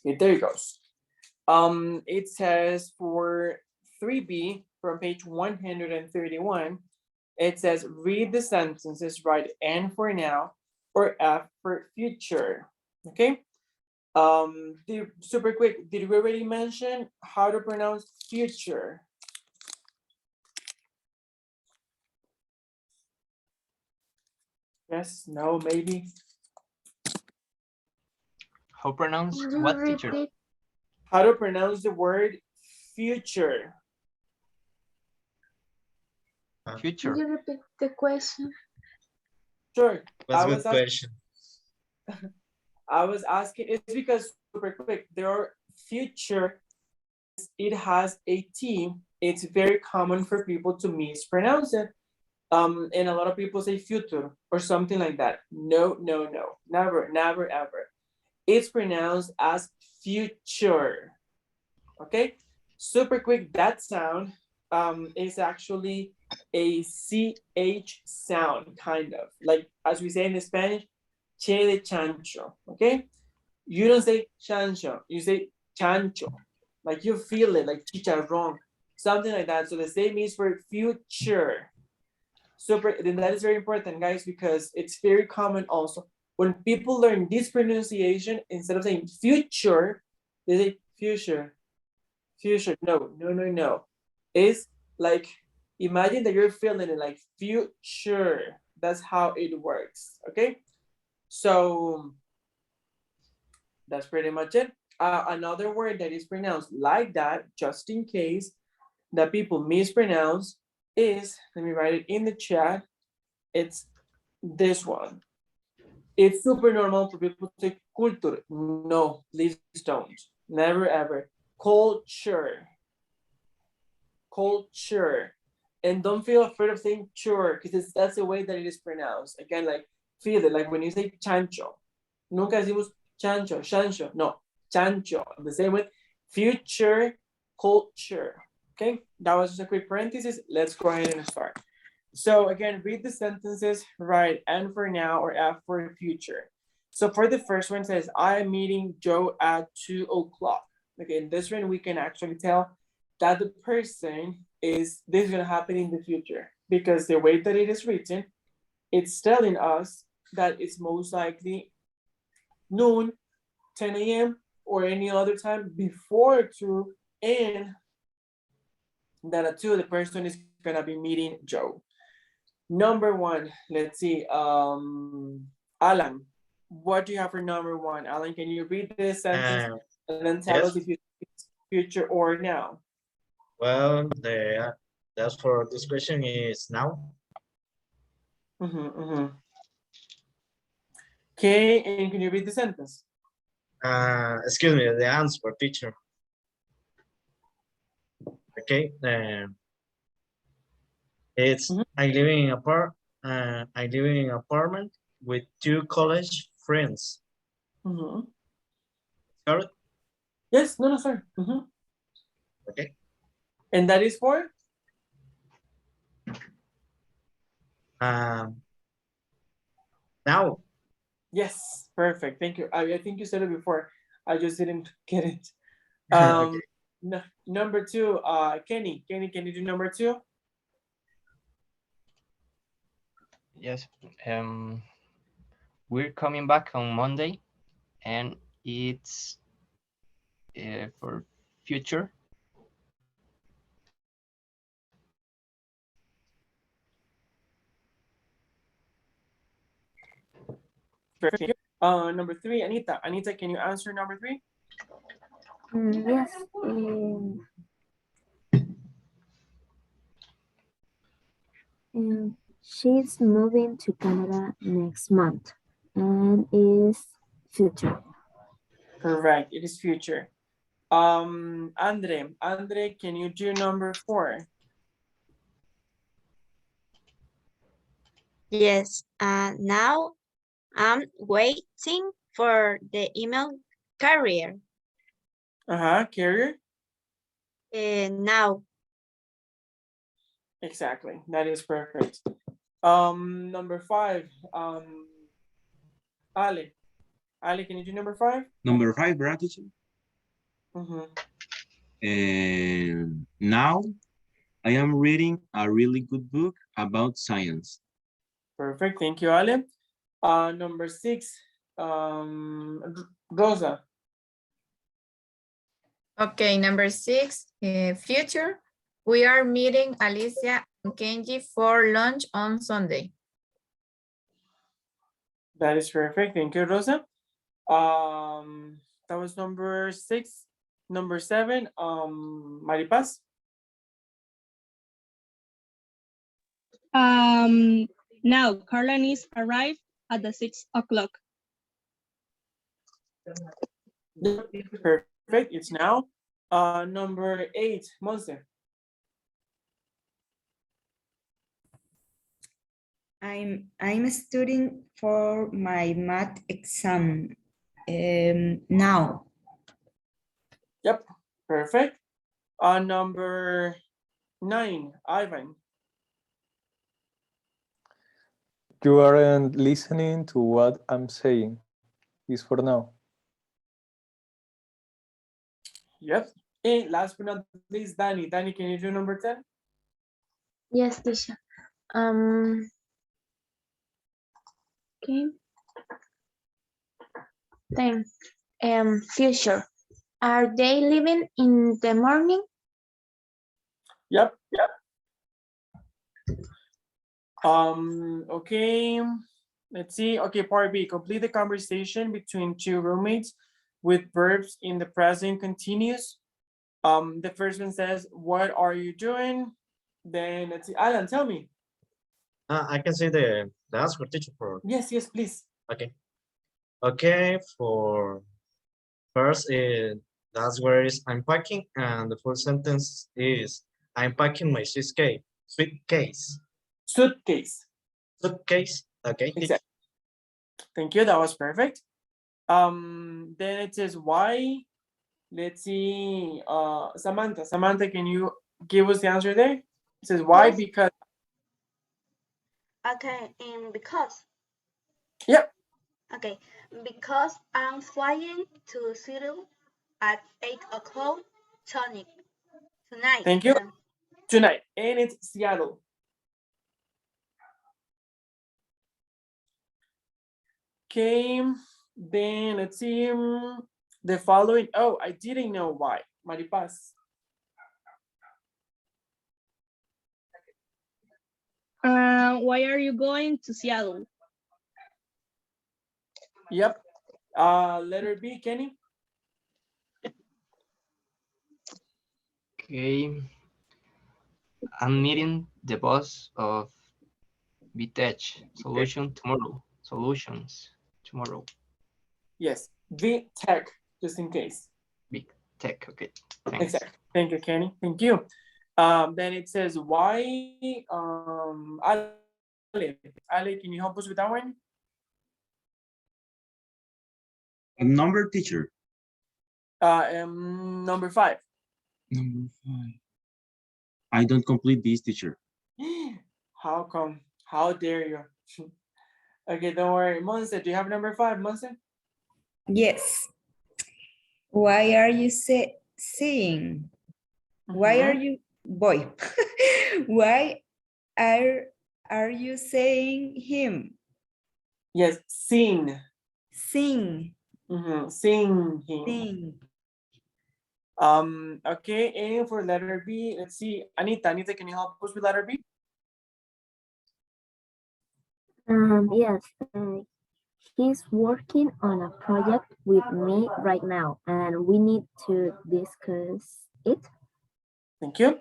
Okay, there it goes. It says for 3B from page 131, it says read the sentences, write N for now or F for future. Okay. Super quick, did we already mention how to pronounce future? Yes, no, maybe. How pronounce Could you what, teacher? repeat? How to pronounce the word future? Could Future. you repeat the question? Sure. That's a good question. I was asking, it's because super quick, there are future, it has a T, it's very common for people to mispronounce it. And a lot of people say future or something like that. No, no, no, never, never, ever. It's pronounced as future. Okay, super quick, that sound is actually a CH sound, kind of. Like, as we say in Spanish, che de chancho, okay? You don't say chancho, you say chancho. Like you feel it, like chicharrón, something like that. So the same is for future. Super, then that is very important, guys, because it's very common also. When people learn this pronunciation, instead of saying future, they say future. Future, no, no, no, no. It's like, imagine that you're feeling it like future. That's how it works, okay? So that's pretty much it. Another word that is pronounced like that, just in case that people mispronounce, is, let me write it in the chat, it's this one. It's super normal for people to say culture. No, please don't. Never ever. Culture. Culture. And don't feel afraid of saying sure, because that's the way that it is pronounced. Again, like, feel it, like when you say chancho. Nunca decimos chancho, chancho. No, chancho. The same way, future, culture. Okay, that was just a quick parenthesis. Let's go ahead and start. So again, read the sentences, write N for now or F for future. So for the first one, it says, I am meeting Joe at 2 o'clock. Okay, in this one, we can actually tell that the person is, this is gonna happen in the future, because the way that it is written, it's telling us that it's most likely noon, 10 a.m., or any other time before 2, and that at 2, the person is gonna be meeting Joe. Number 1, let's see, Alan, what do you have for number 1? Alan, can you read this sentence and then tell yes. us if it's future or now? Well, the that's for this question is now. Okay, and can you read the sentence? Excuse me, the answer for teacher. Okay. It's I live in an apartment with 2 college friends. Correct? Yes, no, sorry. Okay. And that is for? Now. Yes, perfect. Thank you. I think you said it before. I just didn't get it. Okay. Number 2, Kenny, can you do number 2? Yes. We're coming back on Monday, and it's for future. Perfect. Number 3, Anita. Anita, can you answer number 3? Yes. She's moving to Canada next month and is future. Correct. It is future. Andre, can you do number 4? Yes. Now I'm waiting for the email carrier. Carrier? Now. Exactly. That is perfect. Number 5. Ali, can you do number 5? Number 5, right, teacher? Mhm. And now I am reading a really good book about science. Perfect. Thank you, Ale. Number 6, Rosa. Okay, number 6, future. We are meeting Alicia and Kenji for lunch on Sunday. That is perfect. Thank you, Rosa. That was number 6. Number 7, Maripaz. Now Carla needs arrive at the 6 o'clock. Perfect. It's now. Number 8, Monse. I'm studying for my math exam now. Yep. Perfect. Number 9, Ivan. You aren't listening to what I'm saying. It's for now. Yep. And last but not least, Danny. Danny, can you do number 10? Yes, teacher. Okay. Then, future. Are they leaving in the morning? Yep. Okay. Let's see. Okay, part B. Complete the conversation between two roommates with verbs in the present continuous. The first one says, "What are you doing?" Then let's see. Alan, tell me. I can say the answer, teacher, for. Yes, please. Okay. Okay, for first, that's where is I'm packing, and the full sentence is I'm packing my suitcase. Suitcase. Okay. Exactly. Thank you. That was perfect. Then it says why. Let's see. Samantha. Samantha, can you give us the answer there? It says why? Yes. Because. Okay, and because. Yep. Okay, because I'm flying to Seattle at 8 o'clock tonight. Thank you. Tonight, and it's Seattle. Okay, then let's see the following. Oh, I didn't know why. Maripaz. Why are you going to Seattle? Yep. Letter B, Kenny. Okay. I'm meeting the boss of FundaTEC solutions tomorrow. Yes, FundaTEC, just in case. FundaTEC, okay. Thanks. Exactly. Thank you, Kenny. Thank you. Then it says why. Ale, can you help us with that one? A number, teacher. Number 5. Number 5. I don't complete this, teacher. How come? How dare you? Okay, don't worry. Monse, do you have number 5, Monse? Yes. Why are you seeing? Why are you, boy? Why are you saying him? Yes, sing. Sing. Sing him. Sing. Okay, and for letter B, let's see. Anita, can you help us with letter B? Yes. He's working on a project with me right now, and we need to discuss it. Thank you.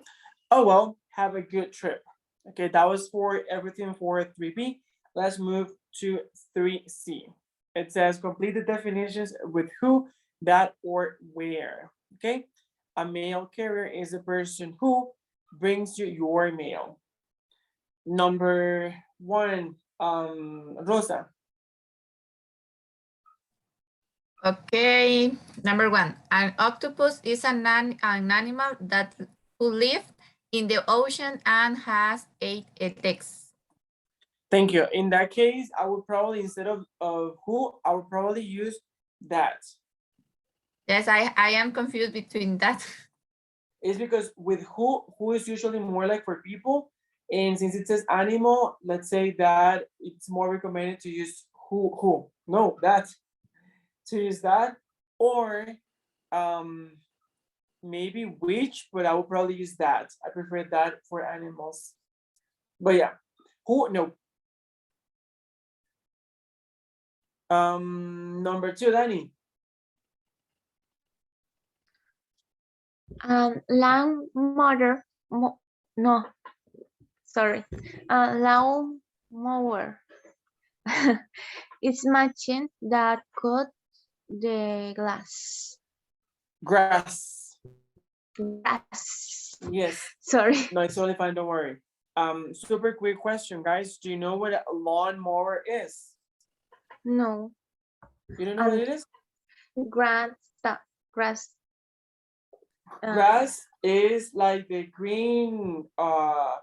Oh, well, have a good trip. Okay, that was for everything for 3B. Let's move to 3C. It says complete the definitions with who, that, or where. Okay, a mail carrier is a person who brings you your mail. Number 1, Rosa. Okay, number 1. An octopus is an animal that who lives in the ocean and has 8 legs. Thank you. In that case, I would probably, instead of who, I would probably use that. Yes, I am confused between that. It's because with who is usually more like for people, and since it says animal, let's say that it's more recommended to use who. No, that to use that, or maybe which, but I would probably use that. I prefer that for animals. But yeah, who? No. Number 2, Danny. Lawnmower. No, sorry. Lawnmower. It's machine that cut the glass. Grass. Grass. Yes. Sorry. No, it's totally fine. Don't worry. Super quick question, guys. Do you know what a lawnmower is? No. You don't know what it is? Grass. Grass. Grass is like the green, how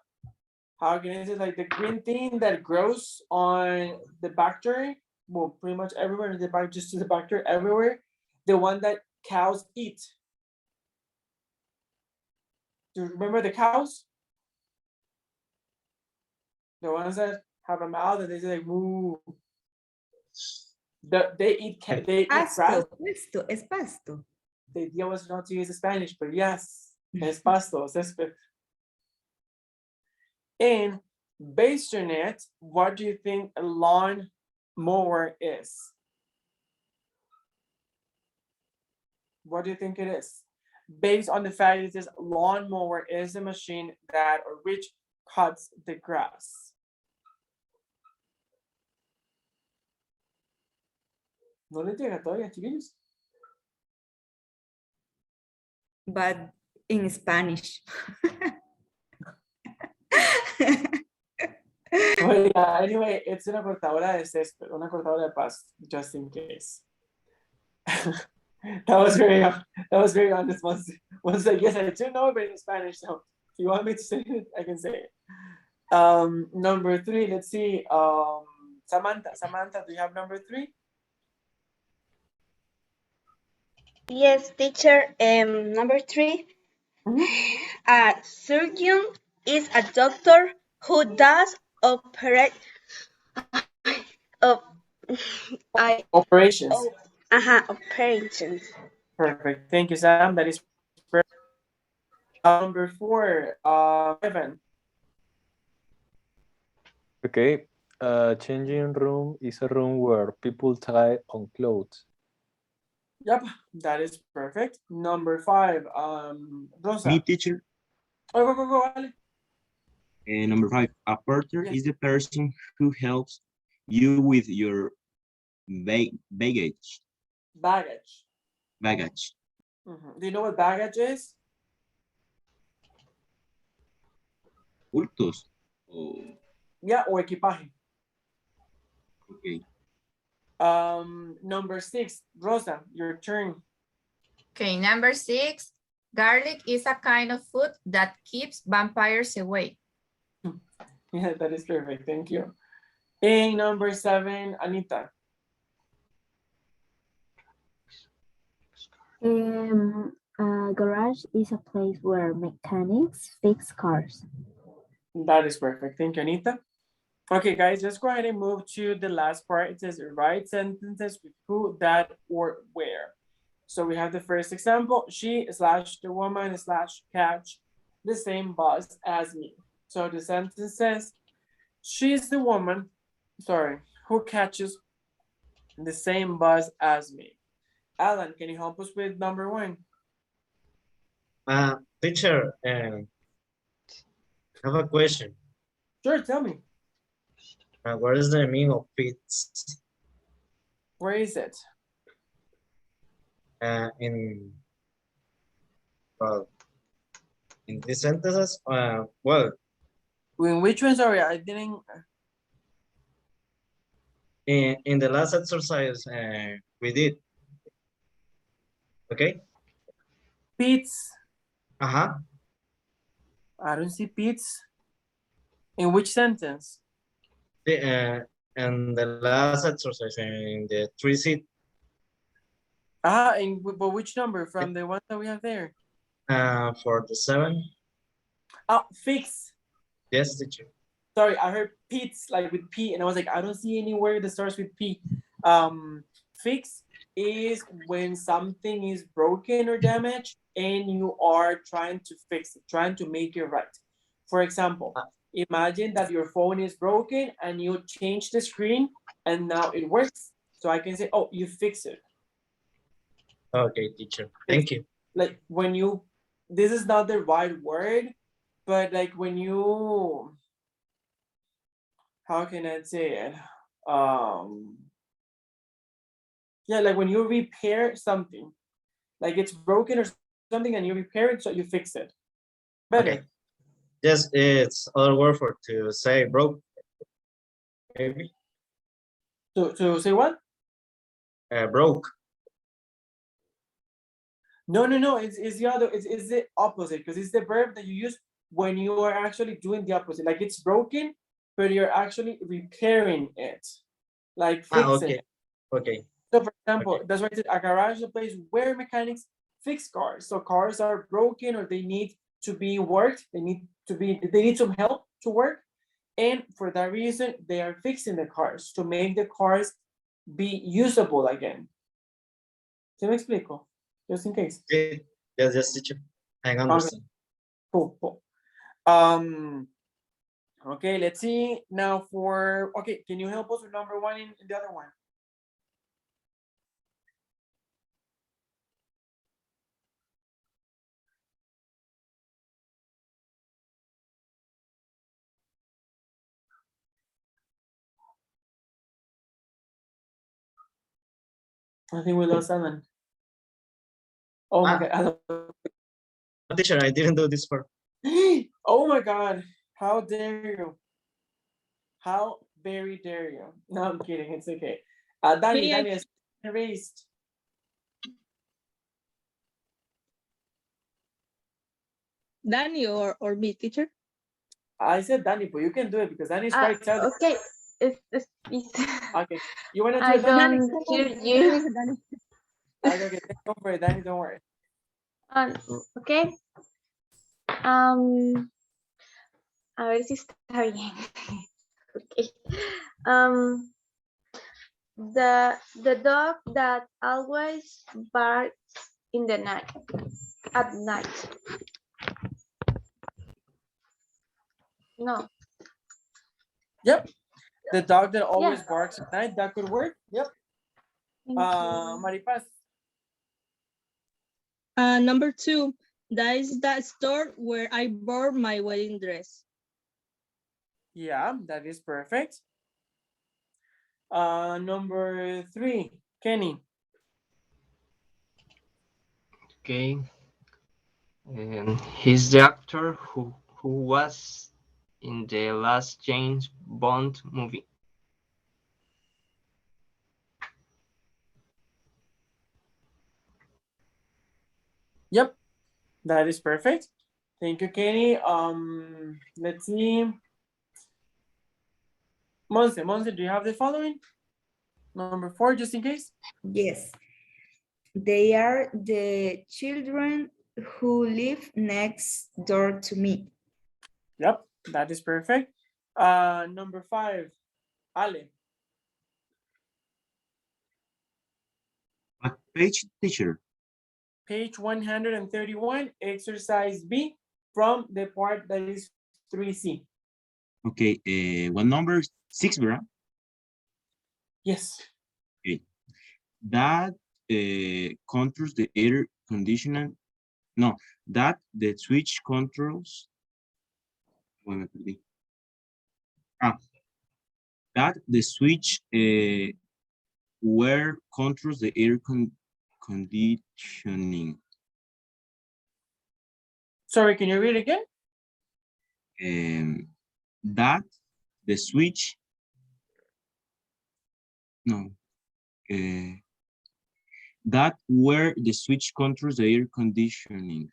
can I say, like the green thing that grows on the bacteria. Well, pretty much everywhere in the back, just to the bacteria everywhere. The one that cows eat. Do you remember the cows? The ones that have a mouth and they say like moo. They eat grass. Pasto, pasto, es pasto. The idea was not to use Spanish, but yes, es pasto, césped. And based on it, what do you think a lawn mower is? What do you think it is? Based on the fact that this lawn mower is a machine that or which cuts the grass. No le llega todavía, chiquillos. But in Spanish. Well, yeah, anyway, it's una cortadora de césped, una cortadora de pasto, just in case. That was very honest. Once like, yes, I do know it, but in Spanish. So if you want me to say it, I can say it. Number 3, let's see. Samantha, do you have number 3? Yes, teacher. Number 3. A surgeon is a doctor who does Operations. Operations. Perfect. Thank you, Sam. That is perfect. Number 4, Evan. Okay. Changing room is a room where people try on clothes. Yep, that is perfect. Number 5, Rosa. Me, teacher. Oh, go, Ale. Number 5, a porter is the person who helps you with your baggage. Baggage. Do you know what baggage is? Bultos. Yeah, or equipaje. Okay. Number 6, Rosa, your turn. Okay, number 6, garlic is a kind of food that keeps vampires away. Yeah, that is perfect. Thank you. And number 7, Anita. A garage is a place where mechanics fix cars. That is perfect. Thank you, Anita. Okay, guys, let's go ahead and move to the last part. It says write sentences with who, that, or where. So we have the first example. She / the woman / catch the same bus as me. So the sentence says, she's the woman, who catches the same bus as me. Alan, can you help us with number 1? Teacher, I have a question. Sure, tell me. What is the meaning of fits? Where is it? In these sentences, well. In which one? Sorry, I didn't. In the last exercise we did. Okay. Pits. I don't see pits. In which sentence? And the last exercise in the 3 seat. But which number from the one that we have there? For the 7. Oh, fix. Yes, teacher. Sorry, I heard Pete's like with P, and I was like, I don't see anywhere that starts with P. Fix is when something is broken or damaged, and you are trying to fix it, trying to make it right. For example, imagine that your phone is broken and you change the screen, and now it works. So I can say, oh, you fix it. Okay, teacher. Thank you. Like when you, this is not the right word, but like when you, how can I say it? Yeah, like when you repair something, like it's broken or something and you repair it, so you fix it. Better. Okay. Yes, it's other word for to say broke. Maybe. To say what? Broke. No, it's the other, it's the opposite, because it's the verb that you use when you are actually doing the opposite. Like it's broken, but you're actually repairing it. Like fixing Okay. it. Okay. So for example, that's why I said a garage is a place where mechanics fix cars. So cars are broken or they need to be worked. They need some help to work. And for that reason, they are fixing the cars to make the cars be usable again. ¿Se me explico? Just in case. Okay. Yes, teacher. I understand. Cool. Okay, let's see now okay, can you help us with number 1 in the other one? I think we lost Alan. Oh my God. Teacher, I didn't do this part. Oh my God. How dare you? How very dare you? No, I'm kidding. It's okay. Danny is erased. Danny or me, teacher? I said Danny, but you can do it because Danny is quite talented. Okay. Okay. You want to do I it, Danny? don't hear you. Okay, go for it, Danny. Don't worry. Okay. A ver si está bien. Okay. The dog that always barks in the night, at night. No. Yep. The dog that always barks at night, that could work. Yep. Maripaz. Number 2, that is that store where I bought my wedding dress. Yeah, that is perfect. Number 3, Kenny. Okay. He's the actor who was in the last James Bond movie. Yep, that is perfect. Thank you, Kenny. Let's see. Monse, do you have the following? Number 4, just in case? Yes. They are the children who live next door to me. Yep, that is perfect. Number 5, Ale. What page, teacher? Page 131, exercise B from the part that is 3C. Okay, what number? 6, right? Yes. Okay. That controls the air conditioning. No, that the switch controls. That the switch where controls the air conditioning. Sorry, can you read it again? That the switch. No. That where the switch controls the air conditioning.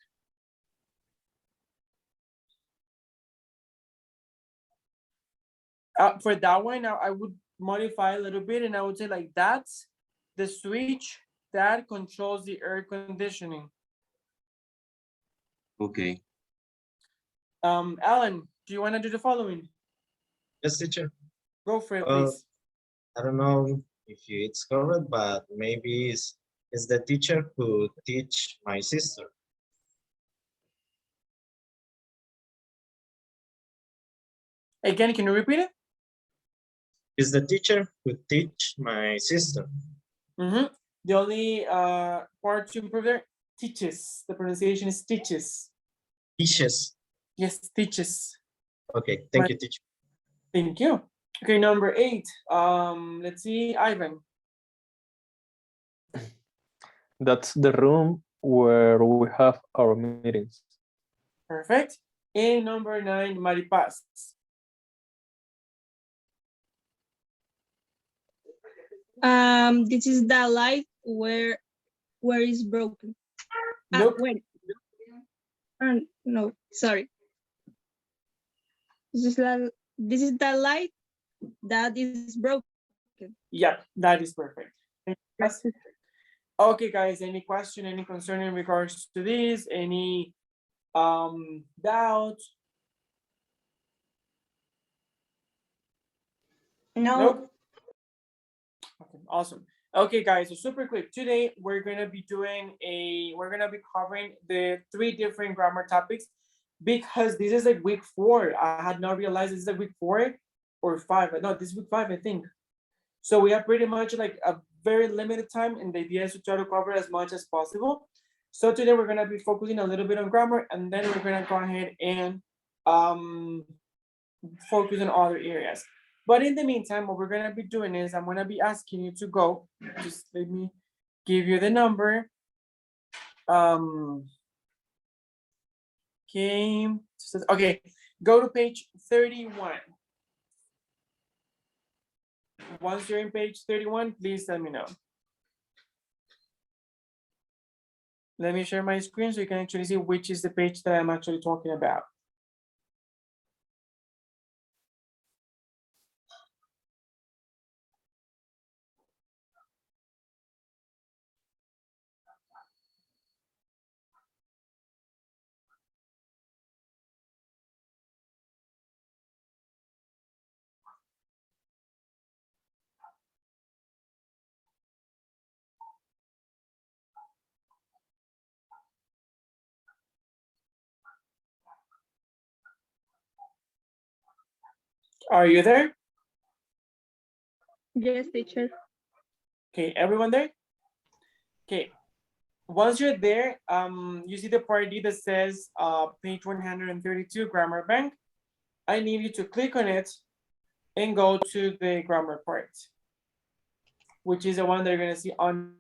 For that one, I would modify a little bit and I would say like that's the switch that controls the air conditioning. Okay. Alan, do you want to do the following? Yes, teacher. Go for it, Uh, please. I don't know if it's correct, but maybe it's the teacher who teach my sister. Again, can you repeat it? It's the teacher who teach my sister. Mm-hmm. The only part to improve there, teaches. The pronunciation is teaches. Teaches. Yes, teaches. Okay, thank you, teacher. Thank you. Okay, number 8. Let's see, Ivan. That's the room where we have our meetings. Perfect. And number 9, Maripaz. This is the light where is broken. Nope. Wait. No, sorry. This is the light that is broken. Yeah, that is perfect. Okay, guys, any question, any concern in regards to this? Any doubt? No. Nope. Okay, awesome. Okay, guys, so super quick. Today we're gonna be covering the 3 different grammar topics because this is like week 4. I had not realized this is like week 4 or 5. No, this is week 5, I think. So we have pretty much like a very limited time, and the idea is to try to cover as much as possible. So today we're gonna be focusing a little bit on grammar, and then we're gonna go ahead and focus on other areas. But in the meantime, what we're gonna be doing is I'm gonna be asking you to go. Just let me give you the number. Okay, go to page 31. Once you're in page 31, please let me know. Let me share my screen so you can actually see which is the page that I'm actually talking about. Are you there? Yes, teacher. Okay, everyone there? Okay, once you're there, you see the part D that says page 132, Grammar Bank. I need you to click on it and go to the grammar part, which is the one that you're gonna see on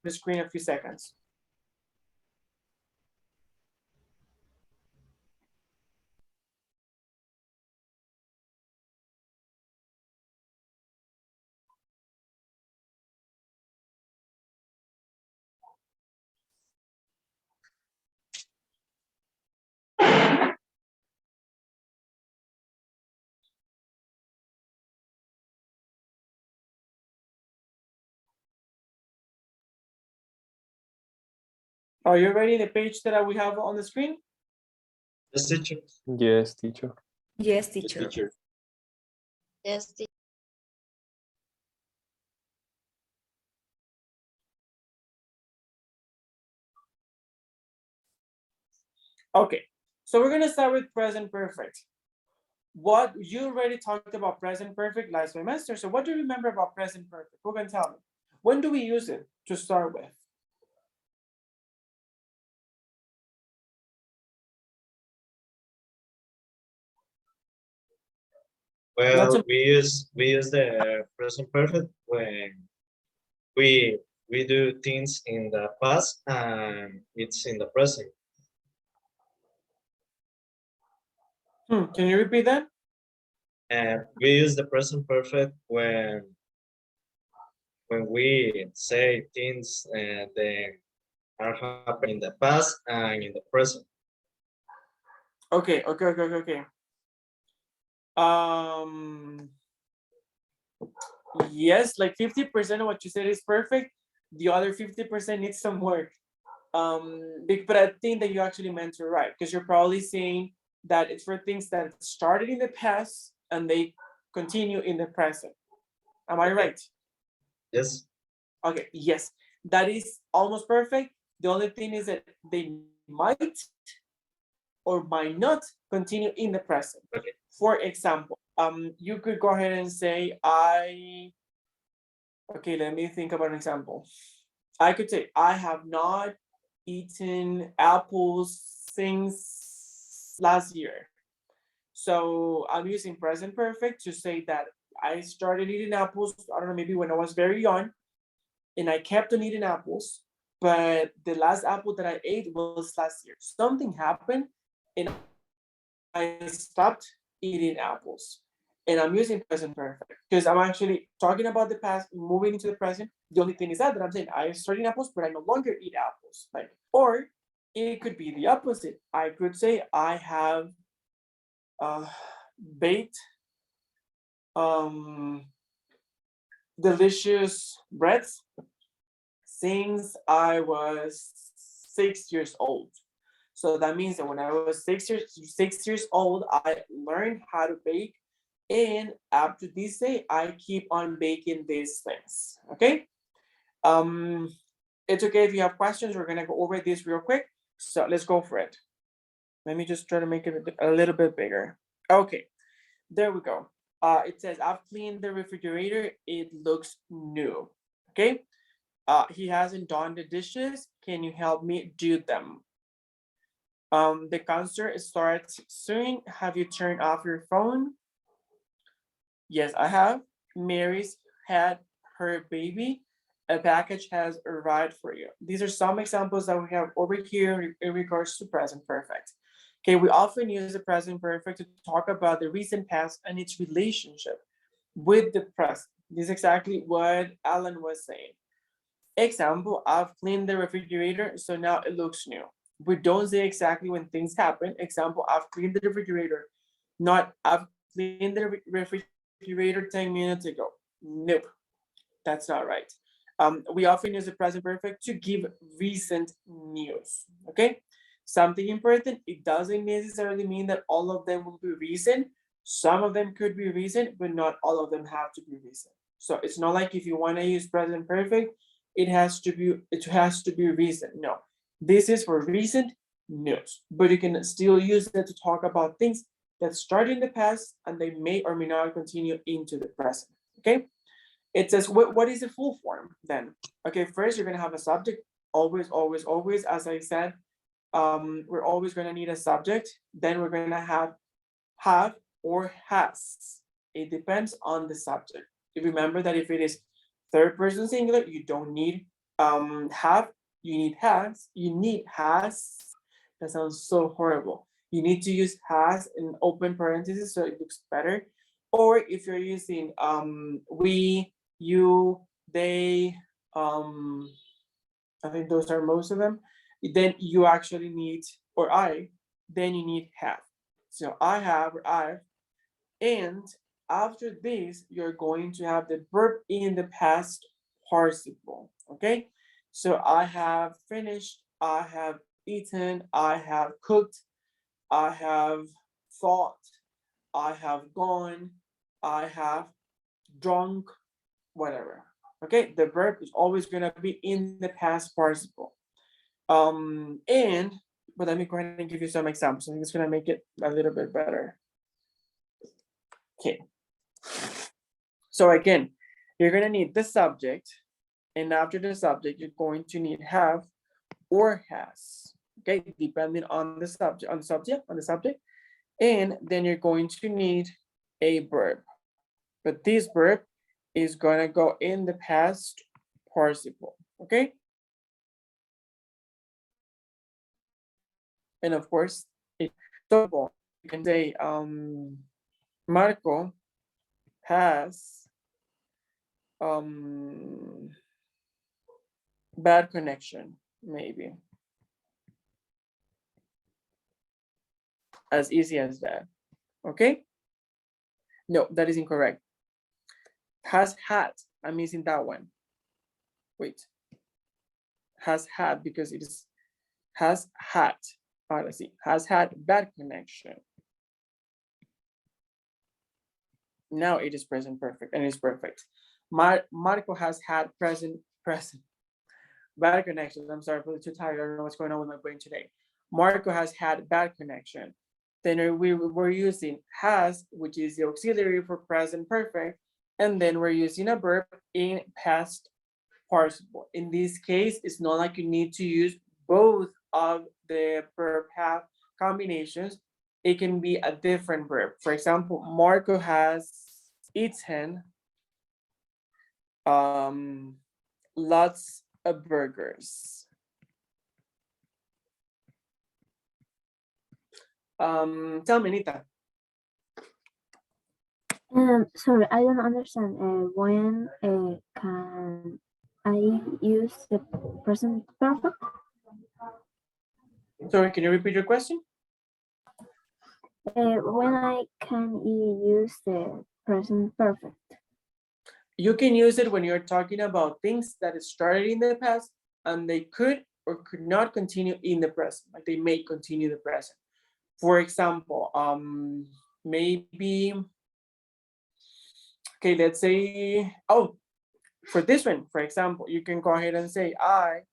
the screen in a few seconds. Are you ready? The page that we have on the screen? Yes, teacher. Yes, teacher. Yes, teacher. Yes, teacher. Okay, so we're gonna start with present perfect. What you already talked about present perfect last semester. So what do you remember about present perfect? Who can tell me? When do we use it to start with? Well, we use the present perfect when we do things in the past and it's in the present. Can you repeat that? And we use the present perfect when we say things that are happening in the past and in the present. Okay. Yes, like 50% of what you said is perfect, The other 50% needs some work. But I think that you actually meant to write, because you're probably saying that it's for things that started in the past and they continue in the present. Am I right? Yes. Okay, yes, that is almost perfect. The only thing is that they might or might not continue in the present. Okay. For example, you could go ahead and say, okay, let me think about an example. I could say, I have not eaten apples since last year. So I'm using present perfect to say that I started eating apples, I don't know, maybe when I was very young, and I kept on eating apples, but the last apple that I ate was last year. Something happened and I stopped eating apples. And I'm using present perfect because I'm actually talking about the past, moving into the present. The only thing is that I'm saying I started eating apples, but I no longer eat apples. Like, or it could be the opposite. I could say I have baked delicious breads since I was 6 years old. So that means that when I was 6 years old, I learned how to bake. And after this day, I keep on baking these things. Okay. It's okay if you have questions. We're gonna go over this real quick. So let's go for it. Let me just try to make it a little bit bigger. Okay, there we go. It says I've cleaned the refrigerator. It looks new. Okay. He hasn't done the dishes. Can you help me do them? The concert starts soon. Have you turned off your phone? Yes, I have. Mary's had her baby. A package has arrived for you. These are some examples that we have over here in regards to present perfect. Okay, we often use the present perfect to talk about the recent past and its relationship with the present. This is exactly what Alan was saying. Example, I've cleaned the refrigerator, so now it looks new. We don't say exactly when things happen. Example, I've cleaned the refrigerator, not I've cleaned the refrigerator 10 minutes ago. Nope, that's not right. We often use the present perfect to give recent news, okay? Something important, it doesn't necessarily mean that all of them will be recent. Some of them could be recent, but not all of them have to be recent. So it's not like if you want to use present perfect, it has to be recent. No, this is for recent news, but you can still use it to talk about things that started in the past and they may or may not continue into the present. Okay, it says what is the full form then? Okay, first you're gonna have a subject, always, always, always. As I said, we're always gonna need a subject. Then we're gonna have or has. It depends on the subject. Remember that if it is third person singular, you don't need have, you need has. That sounds so horrible. You need to use has in open parentheses so it looks better. Or if you're using we, you, they, I think those are most of them, then you actually need, or then you need have. So I have or I've, and after this, you're going to have the verb in the past participle, okay? So I have finished, I have eaten, I have cooked, I have thought, I have gone, I have drunk, whatever. Okay, the verb is always gonna be in the past participle. But let me go ahead and give you some examples. I think it's gonna make it a little bit better. Okay. So again, you're gonna need the subject, and after the subject, you're going to need have or has. Okay, depending on the subject, and then you're going to need a verb. But this verb is gonna go in the past participle. Okay. And of course, it's double. You can say Marco has bad connection, maybe. As easy as that. Okay? No, that is incorrect. Has had. I'm missing that one. Wait. has had because it is has had. Let's see, has had bad connection. Now it is present perfect and it's perfect. Marco has had present bad connections. I'm sorry, I'm too tired. I don't know what's going on with my brain today. Marco has had bad connection. Then we're using has, which is the auxiliary for present perfect, and then we're using a verb in past participle. In this case, it's not like you need to use both of the verb have combinations. It can be a different verb. For example, Marco has eaten lots of burgers. Tell me, Anita. Sorry, I don't understand. When can I use the present perfect? Sorry, can you repeat your question? When I can use the present perfect? You can use it when you're talking about things that started in the past and they could or could not continue in the present, like they may continue the present. For example, maybe, okay, let's say, oh, for this one, for example, you can go ahead and say, I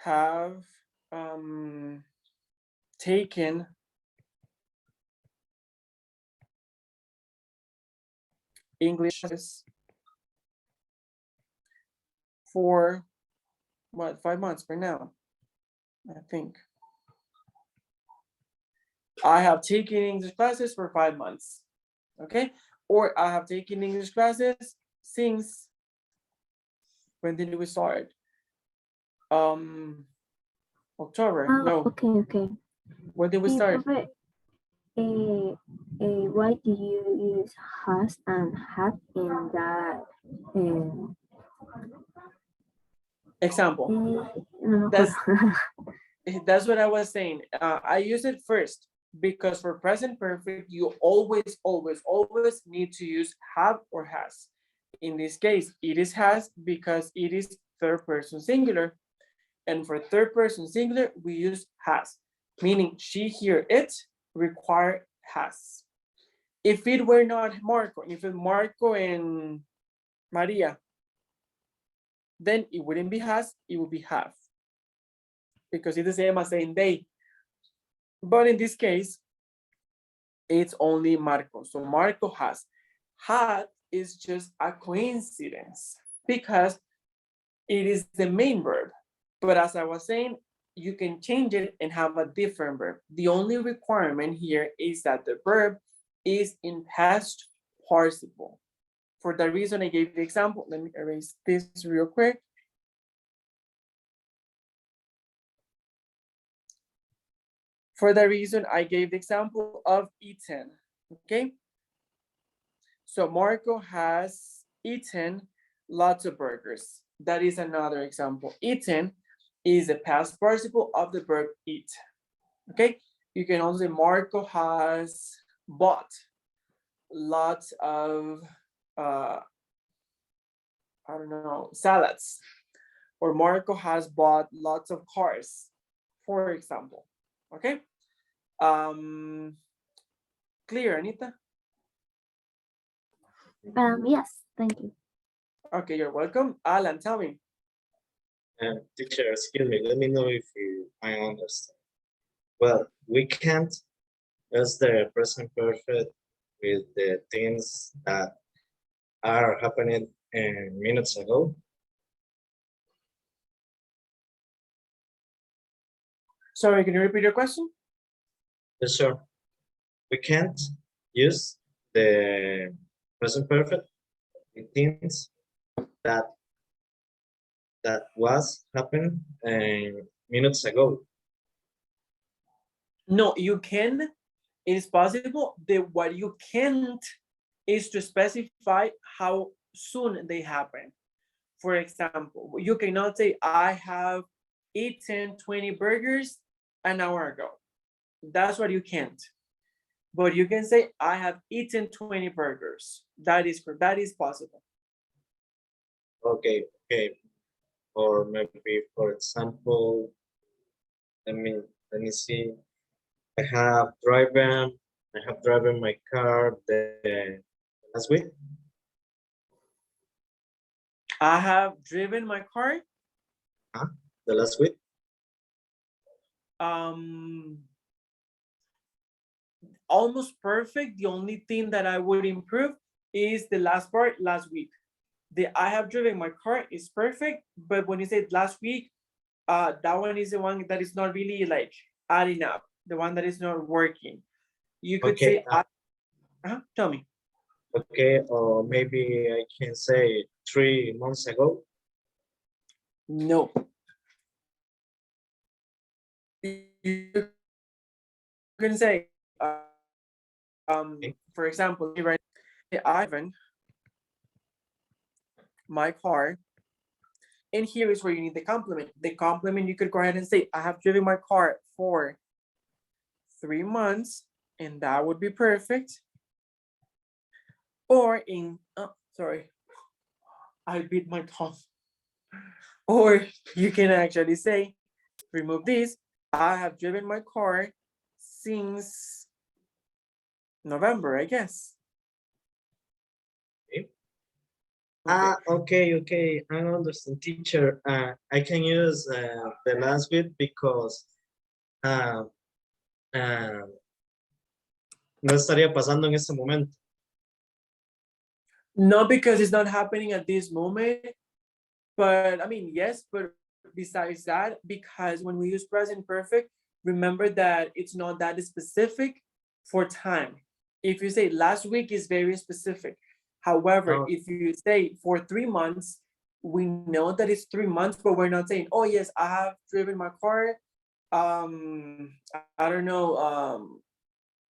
have taken English for what, 5 months for now, I think. I have taken English classes for 5 months, okay? Or I have taken English classes since, when did we start? October, no. Okay. When did we start? Why do you use has and had in that? Example. No, That's what I was saying. I use it first because for present perfect, you always need to use have or has. In this case, it is has because it is third person singular. And for third person singular, we use has, meaning she, here, it require has. If it were not Marco, if it's Marco and Maria, then it wouldn't be has, it would be have. Because it's the same as saying they. But in this case, it's only Marco. So Marco has. Had is just a coincidence because it is the main verb. But as I was saying, you can change it and have a different verb. The only requirement here is that the verb is in past participle. For the reason I gave the example, let me erase this real quick. For the reason I gave the example of eaten, okay? So Marco has eaten lots of burgers. That is another example. Eaten is the past participle of the verb eat, okay? You can also say Marco has bought lots of, I don't know, salads. Or Marco has bought lots of cars, for example, okay? Clear, Anita? Yes, thank you. Okay, you're welcome. Alan, tell me. Teacher, excuse me, let me know if I understand. Well, we can't use the present perfect with the things that are happening minutes ago. Sorry, can you repeat your question? Yes, sir. We can't use the present perfect with things that was happened minutes ago. No, you can. It is possible. What you can't is to specify how soon they happen. For example, you cannot say, I have eaten 20 burgers an hour ago. That's what you can't. But you can say, I have eaten 20 burgers. That is possible. Okay. Or maybe, for example, let me see. I have driven my car the last week. I have driven my car. The last week. Almost perfect. The only thing that I would improve is the last part, last week. The I have driven my car is perfect, but when you say last week, that one is the one that is not really like adding up, the one that is not working. You could Okay. say, tell me. Okay, or maybe I can say 3 months ago. No. You can say, for example, right, Ivan, my car, and here is where you need the complement. The complement, you could go ahead and say, I have driven my car for 3 months, and that would be perfect. Or in, sorry, I bit my tongue. Or you can actually say, remove this, I have driven my car since November, I guess. Okay, I understand, teacher. I can use the last bit because no estaría pasando en este momento. No, because it's not happening at this moment. But I mean, yes, but besides that, because when we use present perfect, remember that it's not that specific for time. If you say last week is very specific. However, if you say for 3 months, we know that it's 3 months, but we're not saying, oh yes, I have driven my car, I don't know,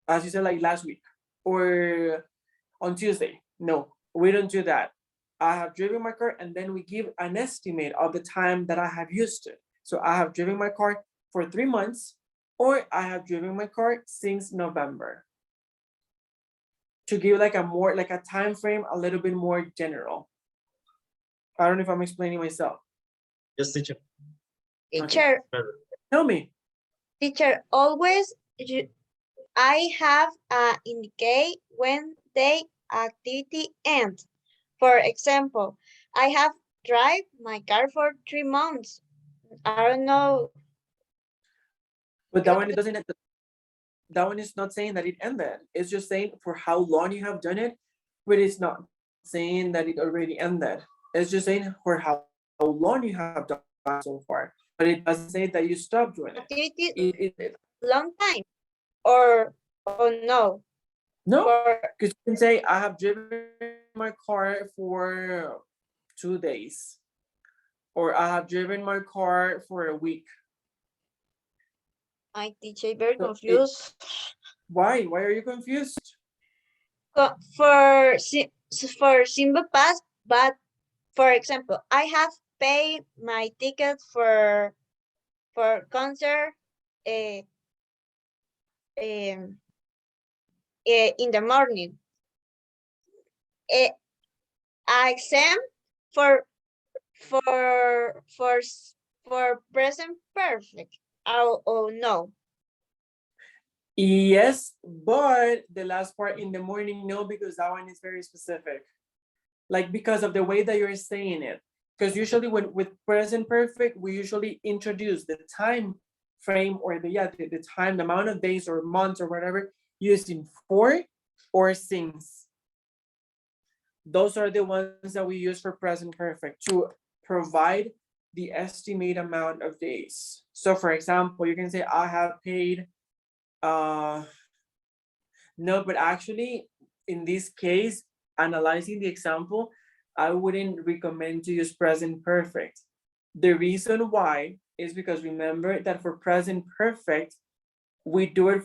as you said, like last week or on Tuesday. No, we don't do that. I have driven my car, and then we give an estimate of the time that I have used it. So I have driven my car for 3 months, or I have driven my car since November. To give like a time frame, a little bit more general. I don't know if I'm explaining myself. Yes, teacher. Teacher. Okay. Tell me. Teacher, always I have indicate when the activity ends. For example, I have drive my car for 3 months. I don't know. But that one it doesn't. That one is not saying that it ended. It's just saying for how long you have done it, but it's not saying that it already ended. It's just saying for how long you have done so far, but it doesn't say that you stopped doing it. Activity long time or no? No, because you can say I have driven my car for 2 days, or I have driven my car for a week. My teacher very confused. Why? Why are you confused? For simple past, but for example, I have paid my ticket for concert in the morning. I exam for present perfect. Oh no. Yes, but the last part in the morning, no, because that one is very specific. Like because of the way that you're saying it. Because usually with present perfect, we usually introduce the time frame or the time, the amount of days or months or whatever, using for or since. Those are the ones that we use for present perfect to provide the estimated amount of days. So for example, you can say I have paid, no, but actually in this case, analyzing the example, I wouldn't recommend to use present perfect. The reason why is because remember that for present perfect, we do it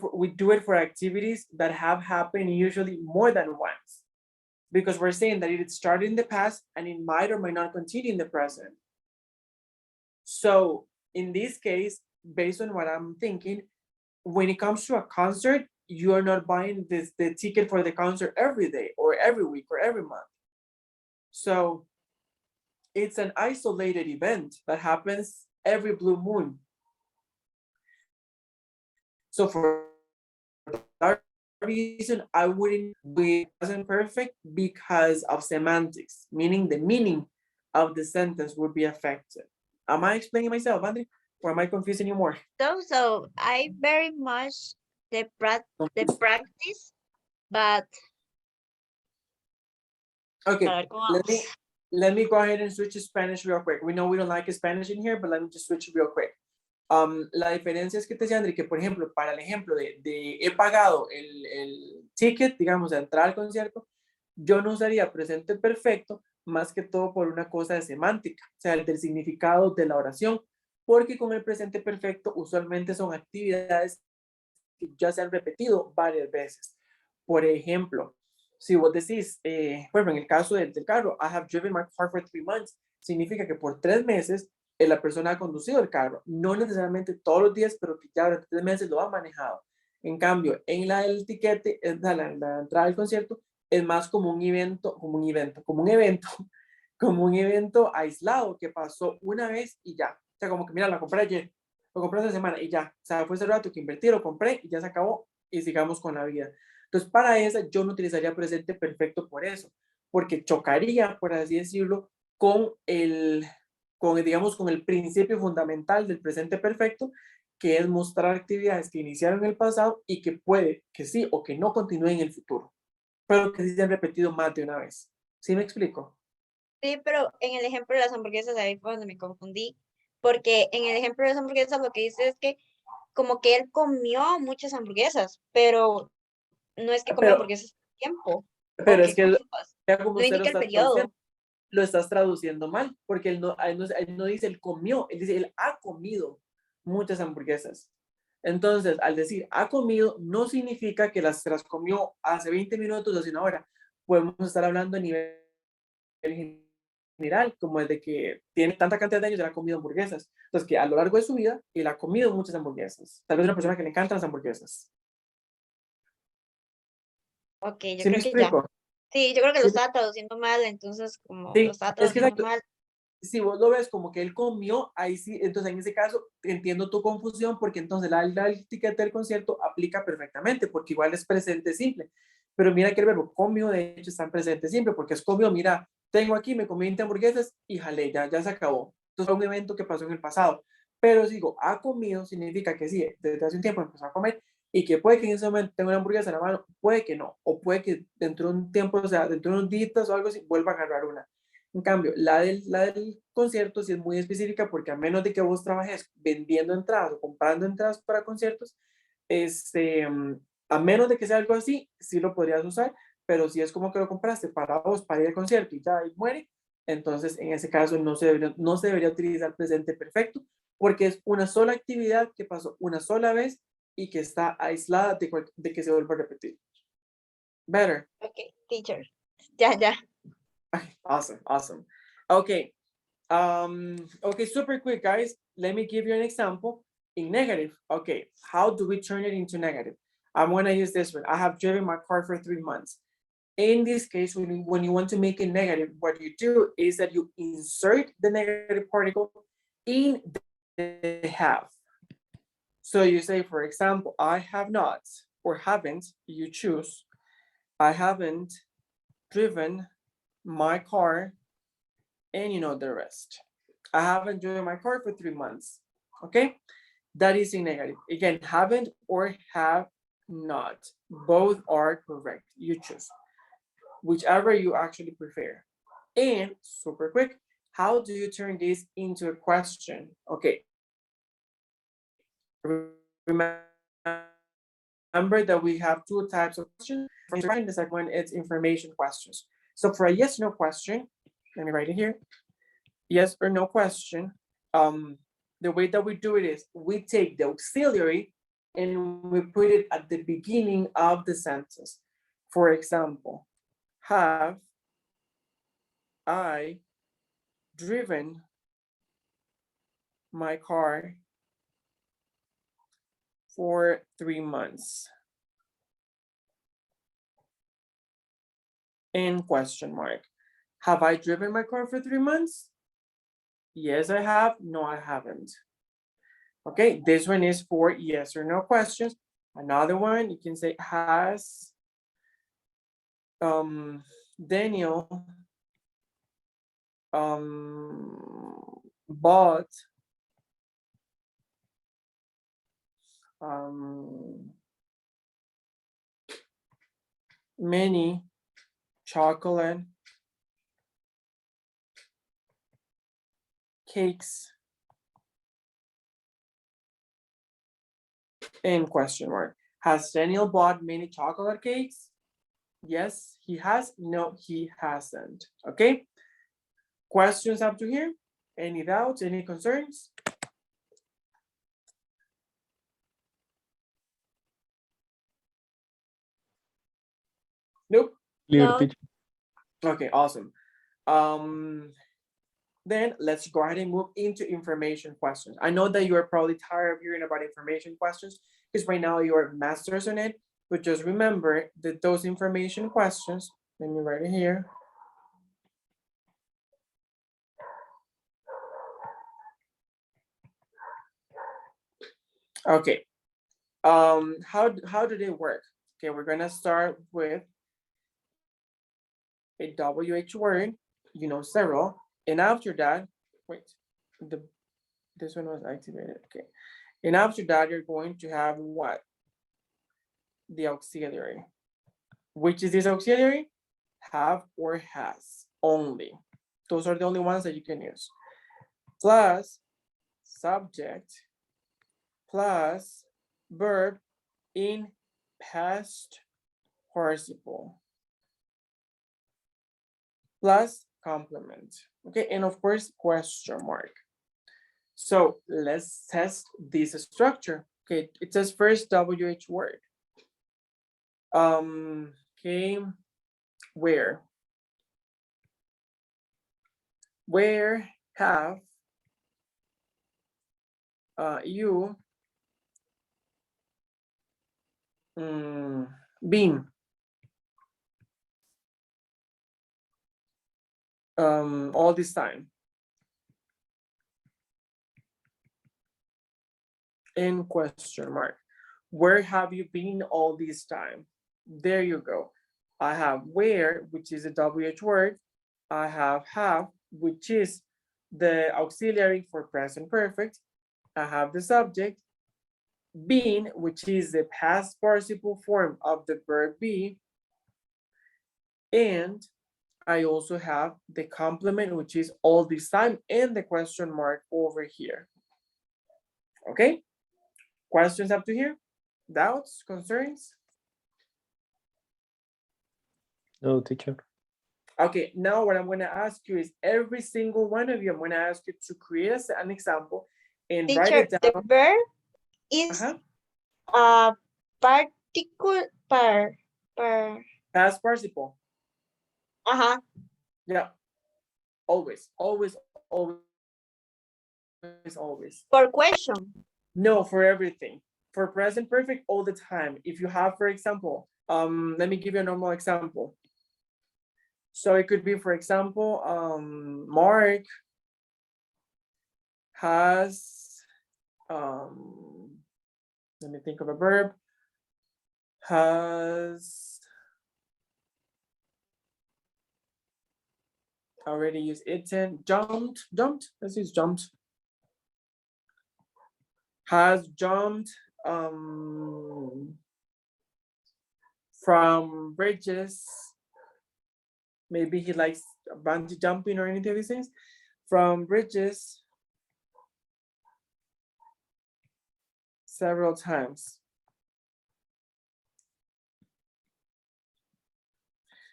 for activities that have happened usually more than once. Because we're saying that it started in the past and it might or might not continue in the present. So in this case, based on what I'm thinking, when it comes to a concert, you are not buying the ticket for the concert every day or every week or every month. So it's an isolated event that happens every blue moon. So for that reason, I wouldn't be present perfect because of semantics, meaning the meaning of the sentence would be affected. Am I explaining myself, Andre? Or am I confusing you more? So I very much the practice, but Okay, para ver cómo let me go ahead and switch to Spanish real quick. We know we don't like Spanish in here, but let me just switch real quick. La diferencia es que te decía, André, que por ejemplo, para el ejemplo de he pagado el ticket, digamos, de entrar al concierto, yo no usaría presente perfecto más que todo por una cosa de semántica, o sea, el del significado de la oración, porque con el presente perfecto usualmente son actividades que ya se han repetido varias veces. Por ejemplo, si vos decís, bueno, en el caso del carro, I have driven my car for 3 months, significa que por 3 meses la persona ha conducido el carro, no necesariamente todos los días, pero que ya durante 3 meses lo ha manejado. En cambio, en la del tiquete, la entrada al concierto, es más como un evento, como un evento aislado que pasó una vez y ya. O sea, como que mira, la compré ayer, lo compré esta semana y ya. O sea, fue ese rato que invertí, lo compré y ya se acabó y sigamos con la vida. Entonces, para esa yo no utilizaría presente perfecto por eso, porque chocaría, por así decirlo, con digamos, con el principio fundamental del presente perfecto, que es mostrar actividades que iniciaron en el pasado y que puede que sí o que no continúen en el futuro, pero que sí se han repetido más de una vez. ¿Sí me explico? Sí, pero en el ejemplo de las hamburguesas ahí fue donde me confundí, porque en el ejemplo de las hamburguesas lo que dice es que como que él comió muchas hamburguesas, pero no es que comió hamburguesas todo el tiempo, Pero o es que que ya como no usted lo indica el está traduciendo, periodo. lo estás traduciendo mal, porque él no dice él comió, él dice él ha comido muchas hamburguesas. Entonces, al decir ha comido, no significa que se las comió hace 20 minutos o hace una hora. Podemos estar hablando a nivel general, como el de que tiene tanta cantidad de años y ha comido hamburguesas. Entonces, que a lo largo de su vida, él ha comido muchas hamburguesas. Tal vez una persona que le encantan las hamburguesas. Ok, yo ¿Sí me creo que ya. explico? Sí, yo creo que lo Sí, estaba traduciendo mal, entonces como lo sí, estaba es que traduciendo mal. si vos lo ves como que él comió, ahí sí, entonces en ese caso entiendo tu confusión porque entonces la etiqueta del concierto aplica perfectamente porque igual es presente simple. Pero mira que el verbo comió de hecho está en presente simple porque es comió, mira, tengo aquí, me comí 20 hamburguesas y jalé, ya se acabó. Entonces fue un evento que pasó en el pasado. Pero si digo, ha comido, significa que sí, desde hace un tiempo empezó a comer y que puede que en ese momento tenga una hamburguesa en la mano, puede que no, o puede que dentro de un tiempo, o sea, dentro de unos días o algo así, vuelva a agarrar una. En cambio, la del concierto sí es muy específica porque a menos de que vos trabajes vendiendo entradas o comprando entradas para conciertos, a menos de que sea algo así, sí lo podrías usar, pero si es como que lo compraste para vos, para ir al concierto y ya y muere, entonces en ese caso no se debería utilizar presente perfecto porque es una sola actividad que pasó una sola vez y que está aislada de que se vuelva a repetir. Better. Ok, teacher. Ya. Awesome. Okay. Okay, super quick, guys. Let me give you an example in negative. Okay, how do we turn it into negative? I'm gonna use this one. I have driven my car for 3 months. In this case, when you want to make it negative, what you do is that you insert the negative particle in the have. So you say, for example, I have not or haven't, you choose, I haven't driven my car, and you know the rest. I haven't driven my car for 3 months. Okay, that is in negative. Again, haven't or have not. Both are correct. You choose whichever you actually prefer. And super quick, how do you turn this into a question? Okay. Remember that we have two types of questions. The second one is information questions. So for a yes no question, let me write it here. Yes or no question. The way that we do it is we take the auxiliary and we put it at the beginning of the sentence. For example, have I driven my car for 3 months? In question mark. Have I driven my car for 3 months? Yes, I have. No, I haven't. Okay, this one is for yes or no questions. Another one, you can say, has Daniel bought many chocolate cakes in question mark. Has Daniel bought many chocolate cakes? Yes, he has. No, he hasn't. Okay. Questions up to here? Any doubts? Any concerns? Nope. Clear, No. teacher. Okay, awesome. Then let's go ahead and move into information questions. I know that you are probably tired of hearing about information questions because right now you are masters on it, but just remember that those information questions, let me write it here. Okay, how do they work? Okay, we're gonna start with a WH word, you know, several, and after that, wait, this one was activated, okay. And after that, you're going to have what? The auxiliary. Which is this auxiliary? Have or has only. Those are the only ones that you can use. Plus subject plus verb in past participle plus complement. Okay, and of course, question mark. So let's test this structure. Okay, it says first WH word. Okay, where have you been all this time? In question mark. Where have you been all this time? There you go. I have where, which is a WH word. I have, which is the auxiliary for present perfect. I have the subject. Been, which is the past participle form of the verb be. And I also have the complement, which is all this time, and the question mark over here. Okay? Questions up to here? Doubts, concerns? No, teacher. Okay, now what I'm going to ask you is every single one of you, I'm going to ask you to create an example and write Teacher, it down. the verb is a particle per Past participle. Yeah. Always. For question. No, for everything. For present perfect all the time. If you have, for example, let me give you a normal example. So it could be, for example, Mark has, let me think of a verb, has already used eaten, jumped, let's use jumped. Has jumped from bridges. Maybe he likes bungee jumping or anything of these things. From bridges several times.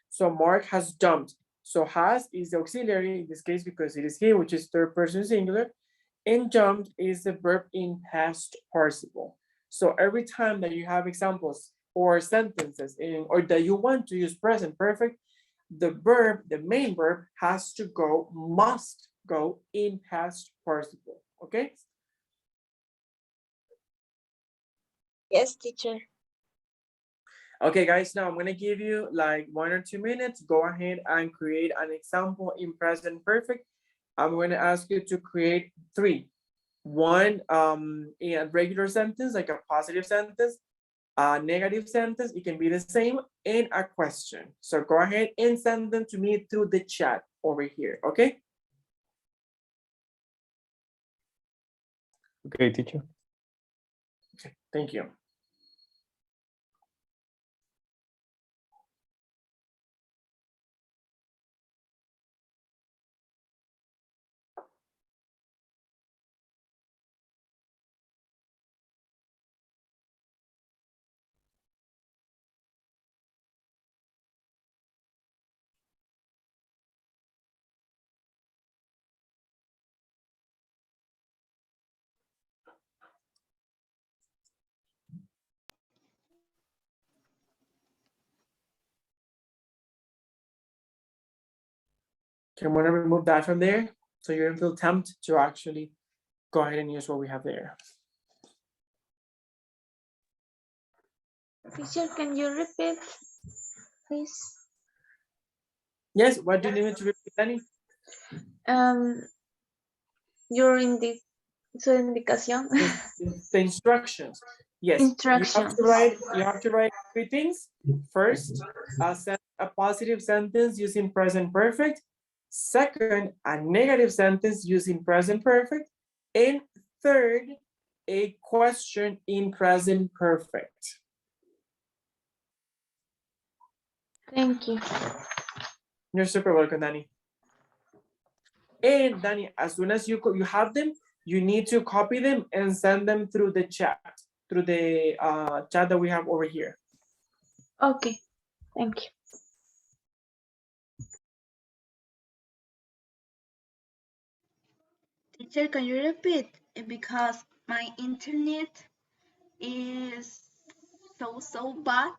So Mark has jumped. So has is the auxiliary in this case because it is he, which is third person singular, and jumped is the verb in past participle. So every time that you have examples or sentences or that you want to use present perfect, the verb, the main verb has to go, must go in past participle, okay? Yes, teacher. Okay, guys, now I'm gonna give you like 1 or 2 minutes. Go ahead and create an example in present perfect I'm going to ask you to create 3. One in a regular sentence, like a positive sentence, a negative sentence, it can be the same, and a question. So go ahead and send them to me through the chat over here, okay? Okay, teacher. Okay, thank you. Okay, I'm gonna remove that from there, so you don't feel tempted to actually go ahead and use what we have there. Teacher, can you repeat, please? Yes, what do you need me to repeat, Danny? Your su indicación. The instructions. Yes, Instructions. you have to write 3 things. First, a positive sentence using present perfect. Second, a negative sentence using present perfect. And third, a question in present perfect. Thank you. You're super welcome, Danny. And Danny, as soon as you have them, you need to copy them and send them through the chat, through the chat that we have over here. Okay, thank you. Teacher, can you repeat? Because my internet is so bad.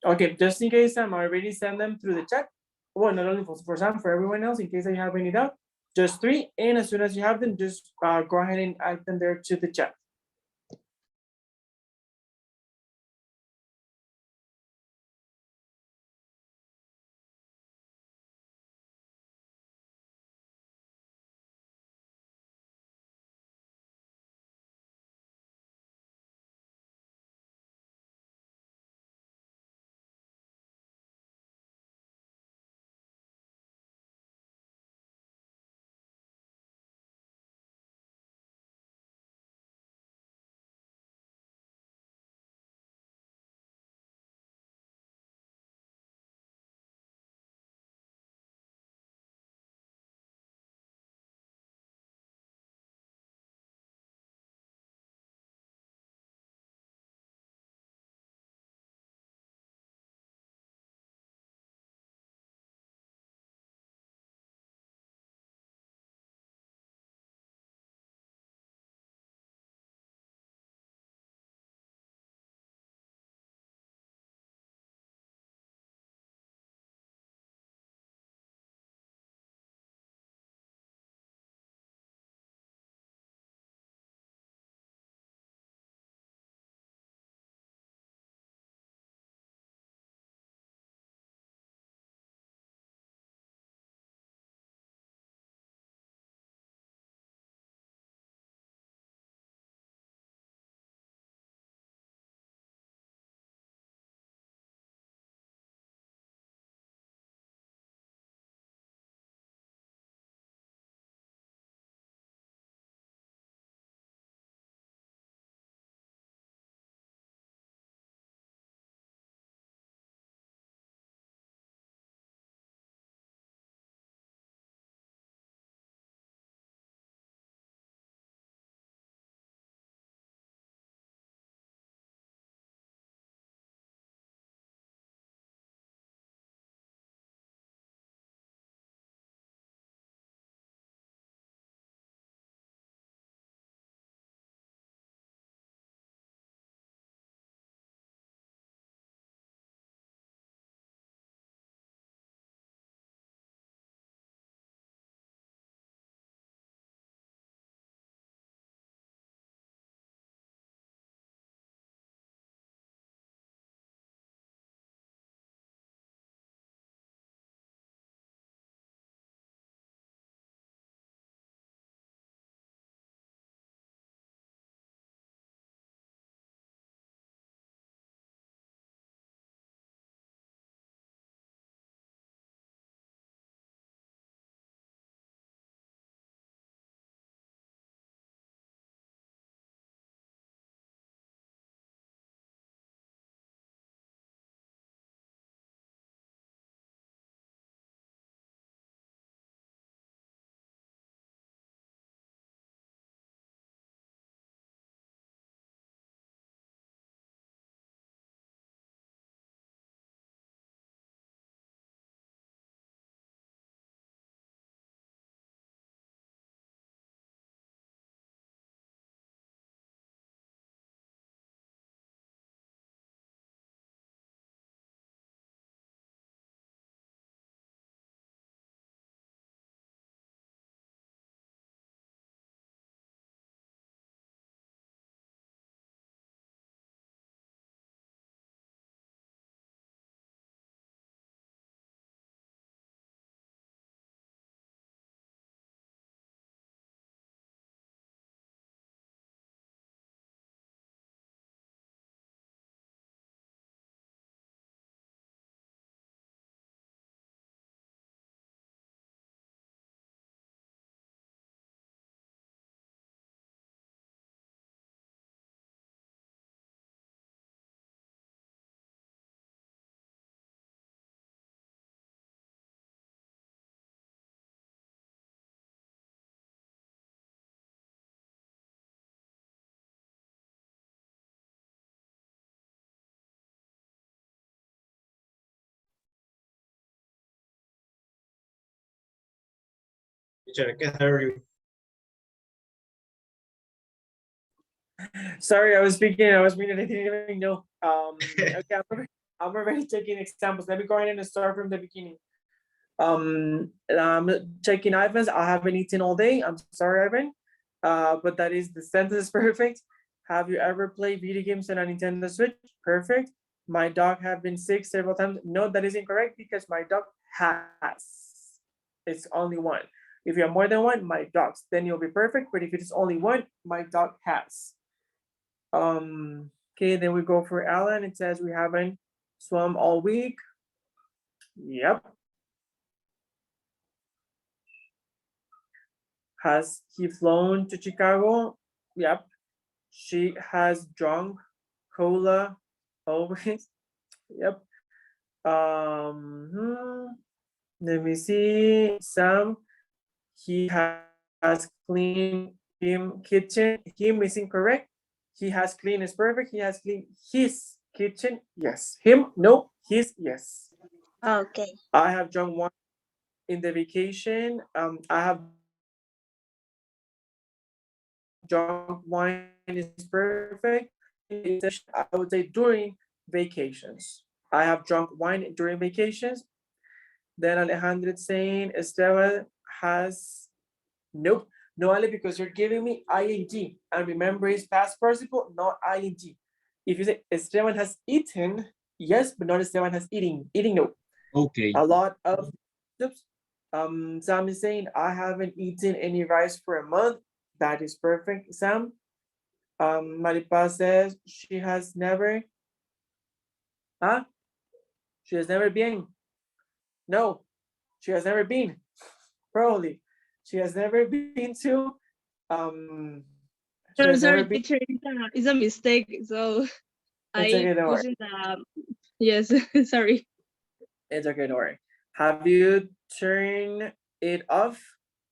Okay, just in case I'm already send them through the chat. Well, not only for some, for everyone else, in case I have any doubt, just 3. And as soon as you have them, just go ahead and add them there to the chat. Teacher, I can hear you. Sorry, I was speaking. I was reading. I didn't even know. Okay, I'm already taking examples. Let me go ahead and start from the beginning. I'm checking Ivan's. I haven't eaten all day. I'm sorry, Ivan. But that is the sentence perfect. Have you ever played video games on a Nintendo Switch? Perfect. My dog have been sick several times. No, that is incorrect because my dog has. It's only one. If you have more than one, my dogs, then you'll be perfect. But if it is only one, my dog has. Okay, then we go for Alan. It says we haven't swum all week. Yep. Has he flown to Chicago? Yep. She has drunk cola always. Yep. Let me see. Sam, he has clean him kitchen. Him is incorrect. He has clean is perfect. He has clean his kitchen. Yes. Him, no. His, yes. Okay. I have drunk wine in the vacation. I have drunk wine is perfect. I would say during vacations. I have drunk wine during vacations. Then Alejandro is saying Esteban has, nope, no Ale, because you're giving me ing. And remember it's past participle, not ing. If you say Esteban has eaten, yes, but not Esteban has eating. Eating, no. Okay. A lot of, oops. Sam is saying I haven't eaten any rice for a month. That is perfect, Sam. Maripa says she has never, huh? She has never been. No, she has never been. Probably. She has never been to, she has never Sorry, been. teacher, it's a mistake. So It's I okay, don't pushed worry. the, yes, sorry. It's okay, don't worry. Have you turned it off?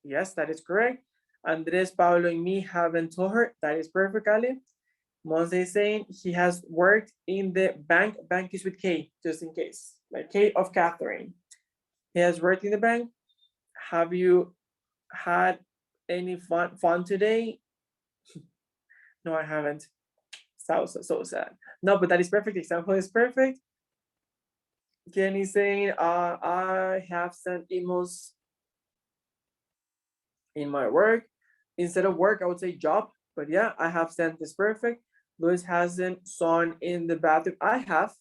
Yes, that is correct. Andres, Pablo, and me haven't told her. That is perfect, Ali. Monse is saying he has worked in the bank. Bank is with K, just in case. Like K of Catherine. He has worked in the bank. Have you had any fun today? No, I haven't. So sad. No, but that is perfect. Example is perfect. Kenny saying, I have sent emails in my work. Instead of work, I would say job. But yeah, I have sent this perfect. Louis hasn't sawn in the bathroom. I have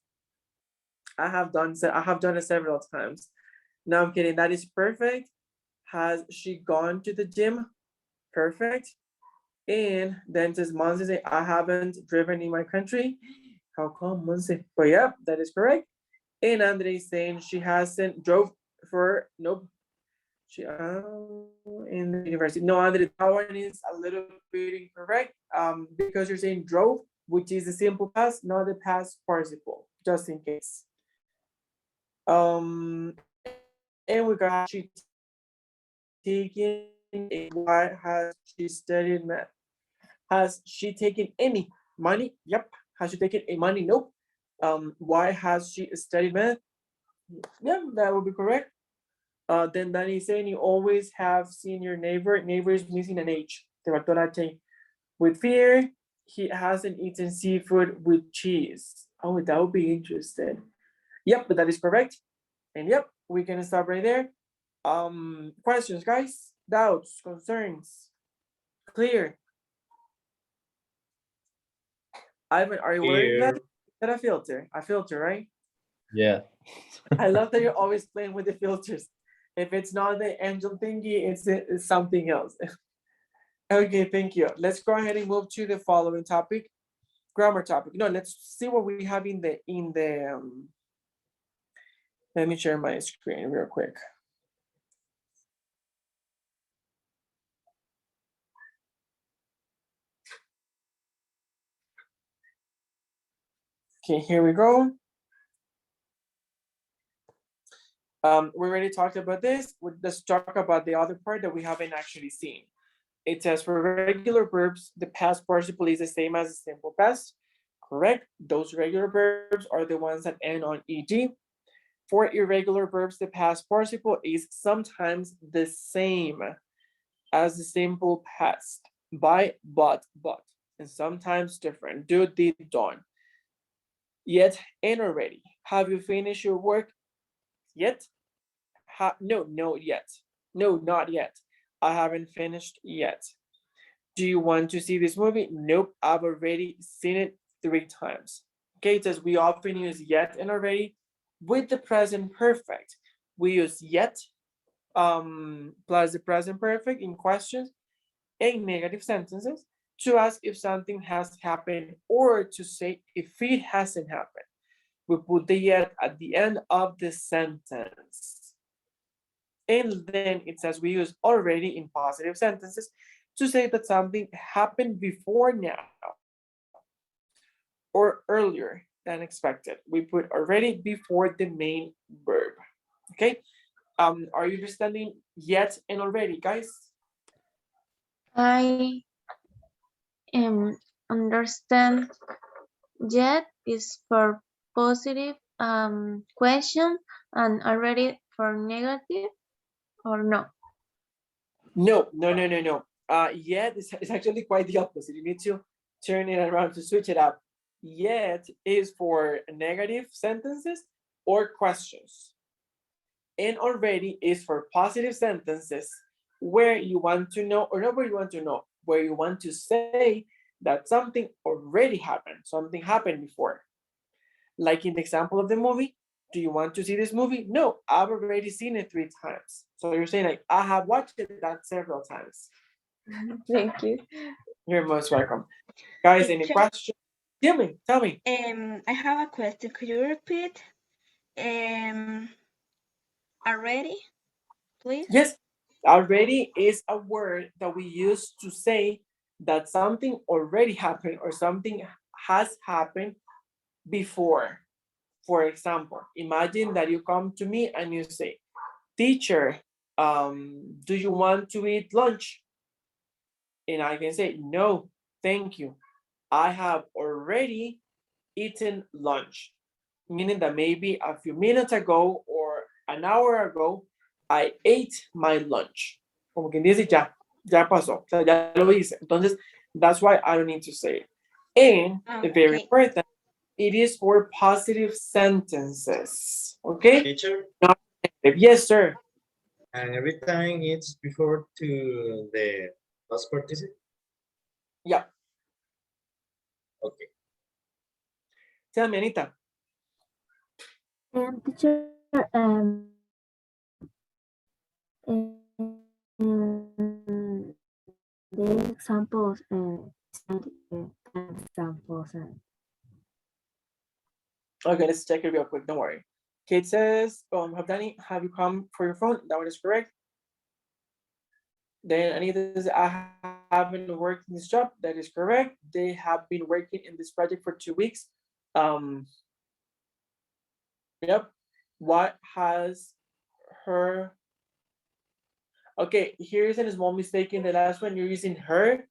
done it several times. No, I'm kidding. That is perfect. Has she gone to the gym? Perfect. And then says Monse, I haven't driven in my country. How come Monse? But yeah, that is correct. And Andre is saying she hasn't drove for, nope. She in the university. No, Andre, that one is a little bit incorrect. Because you're saying drove, which is the simple past, not the past participle, just in case. And we got she taken why has she studied math? Has she taken any money? Yep. Has she taken a money? Nope. Why has she studied math? Yeah, that would be correct. Then Danny is saying you always have seen your neighbor. Neighbor is missing an H. With fear, he hasn't eaten seafood with cheese. Oh, that would be interesting. Yep, but that is correct. And yep, we can stop right there. Questions, guys? Doubts, concerns? Clear? Ivan, are you wearing that? Here. Is that a filter? A filter, right? Yeah. I love that you're always playing with the filters. If it's not the angel thingy, it's something else. Okay, thank you. Let's go ahead and move to the following topic, grammar topic. No, let's see what we have in the let me share my screen real quick. Okay, here we go. We already talked about this. Let's talk about the other part that we haven't actually seen. It says for regular verbs, the past participle is the same as the simple past. Correct. Those regular verbs are the ones that end on ed. For irregular verbs, the past participle is sometimes the same. as the simple past. Buy, bought, bought. And sometimes different. Do, did, done. Yet and already. Have you finished your work? Yet? No, no, yet. No, not yet. I haven't finished yet. Do you want to see this movie? Nope, I've already seen it 3 times. Okay, it says we often use yet and already with the present perfect. We use yet plus the present perfect in questions and negative sentences to ask if something has happened or to say if it hasn't happened. We put the yet at the end of the sentence. And then it says we use already in positive sentences to say that something happened before now or earlier than expected. We put already before the main verb. Okay. Are you understanding yet and already, guys? I understand. Yet is for positive question and already for negative or no? No, no, no, no, no. Yet is actually quite the opposite. You need to turn it around to switch it up. Yet is for negative sentences or questions. And already is for positive sentences where you want to know, or not where you want to know, where you want to say that something already happened, something happened before. Like in the example of the movie, do you want to see this movie? No, I've already seen it 3 times. So you're saying like, I have watched it that several times. Thank you. You're most welcome. Guys, any Teacher. questions? Tell me. I have a question. Could you repeat? Already, please? Yes, already is a word that we use to say that something already happened or something has happened before. For example, imagine that you come to me and you say, teacher, do you want to eat lunch? And I can say, no, thank you. I have already eaten lunch. Meaning that maybe a few minutes ago or an hour ago, I ate my lunch. Como quien dice, ya pasó, o sea, ya lo hice. Entonces, that's why I don't need to say it. And very important, it is for positive sentences. Okay? Teacher? Not negative. Yes, sir. And every time it's before to the past participle? Yeah. Okay. Tell me, Anita. Teacher, the examples examples. Okay, let's check it real quick. Don't worry. Kate says, have you come for your phone? That one is correct. Then Anita says, I haven't worked in this job. That is correct. They have been working in this project for 2 weeks. Yep. What has her? Okay, here's a small mistake in the last one. You're using her,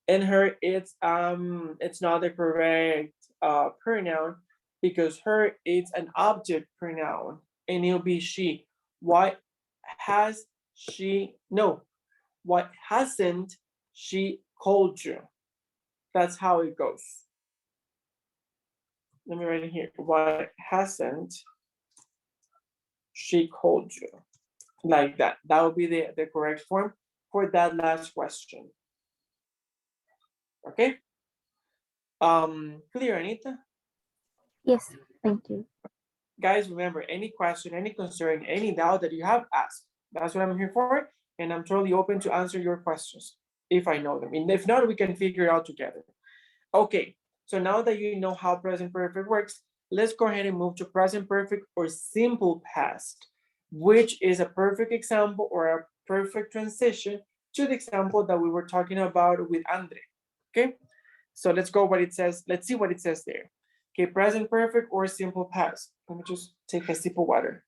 and her it's not the correct pronoun because her is an object pronoun and it'll be she. What has she? No, what hasn't she called you? That's how it goes. Let me write it here. What hasn't she called you? Like that. That would be the correct form for that last question. Okay. Clear, Anita? Yes, thank you. Guys, remember, any question, any concern, any doubt that you have, ask. That's what I'm here for, and I'm totally open to answer your questions if I know them. And if not, we can figure it out together. Okay, so now that you know how present perfect works, let's go ahead and move to present perfect or simple past, which is a perfect example or a perfect transition to the example that we were talking about with Andre. Okay, so let's go what it says. Let's see what it says there. Okay, present perfect or simple past. Let me just take a sip of water.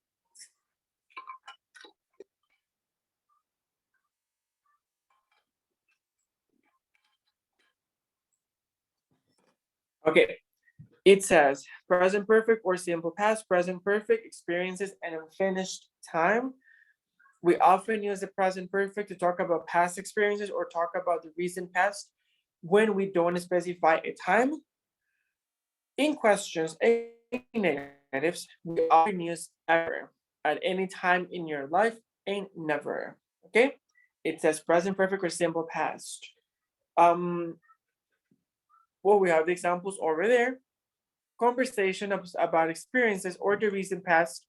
Okay, it says present perfect or simple past, present perfect experiences an unfinished time. We often use the present perfect to talk about past experiences or talk about the recent past when we don't specify a time. In questions and negatives, we often use ever at any time in your life and never. Okay? It says present perfect or simple past. Well, we have the examples over there. Conversation about experiences or the recent past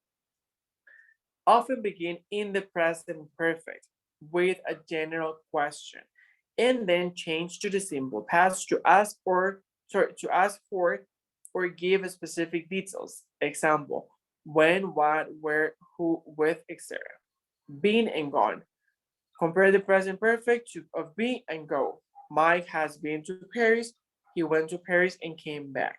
often begin in the present perfect with a general question and then change to the simple past to ask for or give specific details. Example, when, what, where, who, with, etc. Been and gone. Compare the present perfect of be and go. Mike has been to Paris. He went to Paris and came back.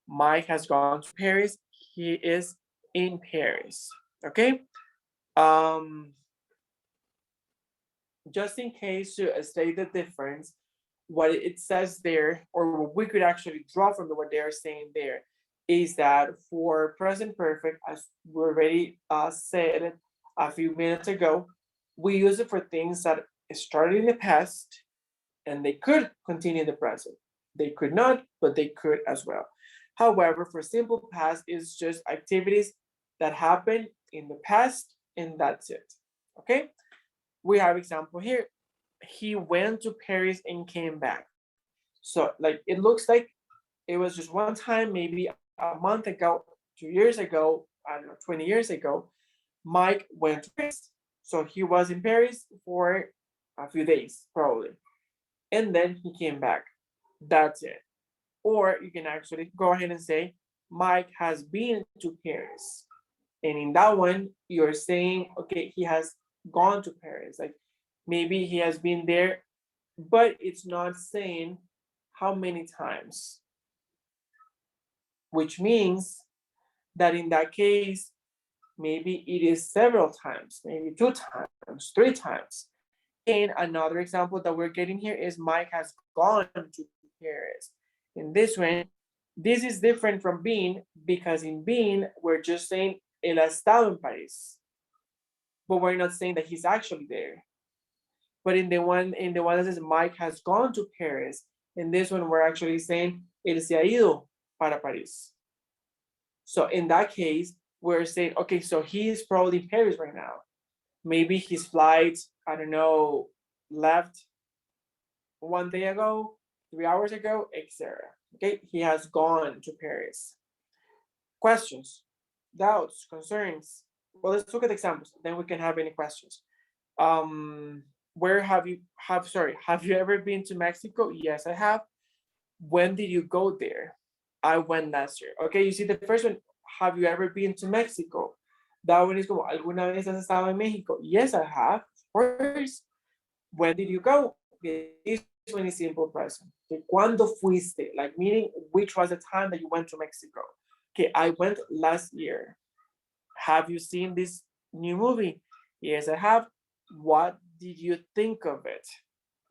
Mike has gone to Paris. He is in Paris. Okay. Just in case to state the difference, what it says there, or what we could actually draw from what they're saying there, is that for present perfect, as we already said a few minutes ago, we use it for things that started in the past and they could continue in the present. They could not, but they could as well. However, for simple past, it's just activities that happened in the past and that's it. Okay? We have example here. He went to Paris and came back. So like it looks like it was just one time, maybe a month ago, 2 years ago, I don't know, 20 years ago, Mike went to Paris. So he was in Paris for a few days, probably. And then he came back. That's it. Or you can actually go ahead and say, Mike has been to Paris. And in that one, you're saying, okay, he has gone to Paris. Like maybe he has been there, but it's not saying how many times. Which means that in that case, maybe it is several times, maybe 2 times, 3 times. And another example that we're getting here is Mike has gone to Paris. In this one, this is different from being because in being, we're just saying él ha estado en París. But we're not saying that he's actually there. But in the one that says Mike has gone to Paris, in this one, we're actually saying él se ha ido para París. So in that case, we're saying, okay, so he is probably in Paris right now. Maybe his flight, I don't know, left 1 day ago, 3 hours ago, etc. Okay, he has gone to Paris. Questions, doubts, concerns? Well, let's look at examples, then we can have any questions. Where have you ever been to Mexico? Yes, I have. When did you go there? I went last year. Okay, you see the first one, have you ever been to Mexico? That one is como, ¿alguna vez has estado en Mexico? Yes, I have, of course. When did you go? This one is simple present. Okay, ¿cuándo fuiste? Like meaning, which was the time that you went to Mexico? Okay, I went last year. Have you seen this new movie? Yes, I have. What did you think of it?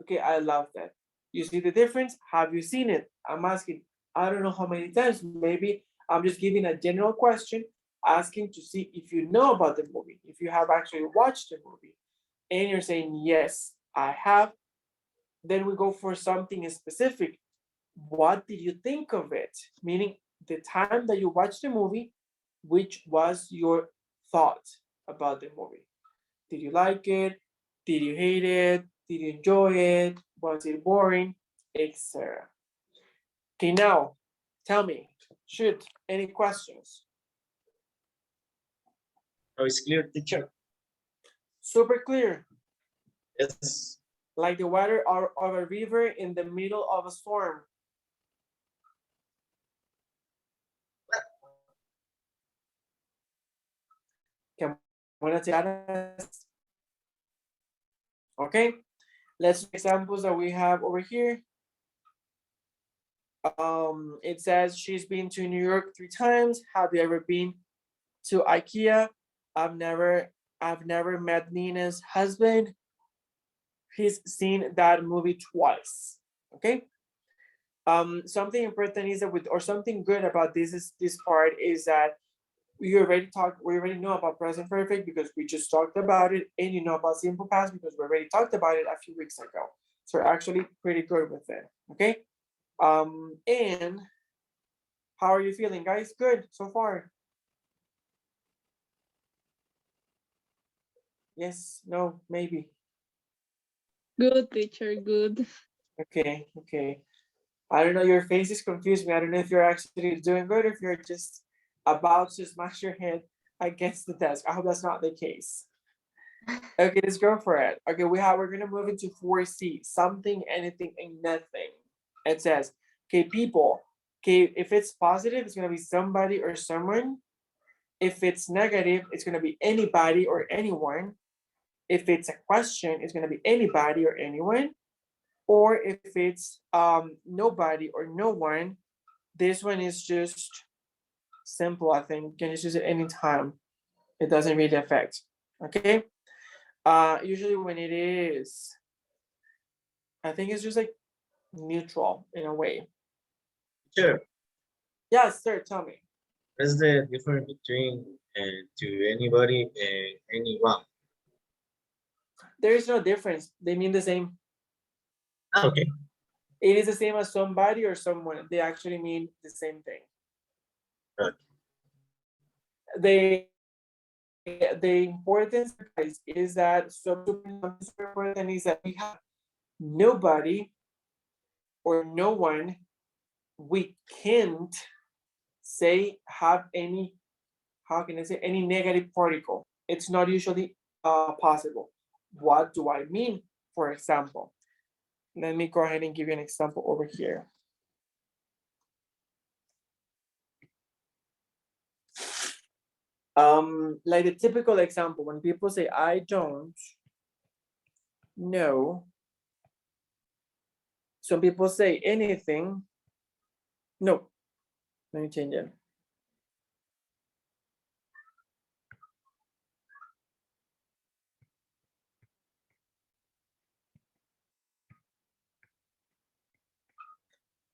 Okay, I love that. You see the difference? Have you seen it? I'm asking, I don't know how many times. Maybe I'm just giving a general question, asking to see if you know about the movie, if you have actually watched the movie. And you're saying, yes, I have. Then we go for something specific. What did you think of it? Meaning the time that you watched the movie, which was your thought about the movie? Did you like it? Did you hate it? Did you enjoy it? Was it boring? Etc. Okay, now tell me, shoot, any questions? Oh, it's clear, teacher. Super clear. Yes. Like the water of a river in the middle of a storm. Okay, let's do examples that we have over here. It says she's been to New York 3 times. Have you ever been to IKEA? I've never met Nina's husband. He's seen that movie twice. Okay. Something important is that something good about this part is that we already know about present perfect because we just talked about it, and you know about simple past because we already talked about it a few weeks ago. So we're actually pretty good with it. Okay. And how are you feeling, guys? Good so far? Yes, no, maybe. Good, teacher, good. Okay, okay. I don't know, your face is confused me. I don't know if you're actually doing good or if you're just about to smash your head against the desk. I hope that's not the case. Okay, let's go for it. Okay, we're gonna move into 4C, something, anything, and nothing. It says, okay, people. Okay, if it's positive, it's gonna be somebody or someone. If it's negative, it's gonna be anybody or anyone. If it's a question, it's gonna be anybody or anyone. Or if it's nobody or no one, this one is just simple, I think. You can just use it anytime. It doesn't really affect. Okay. Usually when it is, I think it's just like neutral in a way. Sure. Yes, sir, tell me. What's the difference between to anybody and anyone? There is no difference. They mean the same. Okay. It is the same as somebody or someone. They actually mean the same thing. Okay. The importance, guys, is that super important is that we have nobody or no one. We can't say have any, how can I say, any negative particle. It's not usually possible. What do I mean? For example, let me go ahead and give you an example over here. Like the typical example, when people say, I don't know. Some people say anything. No, let me change it.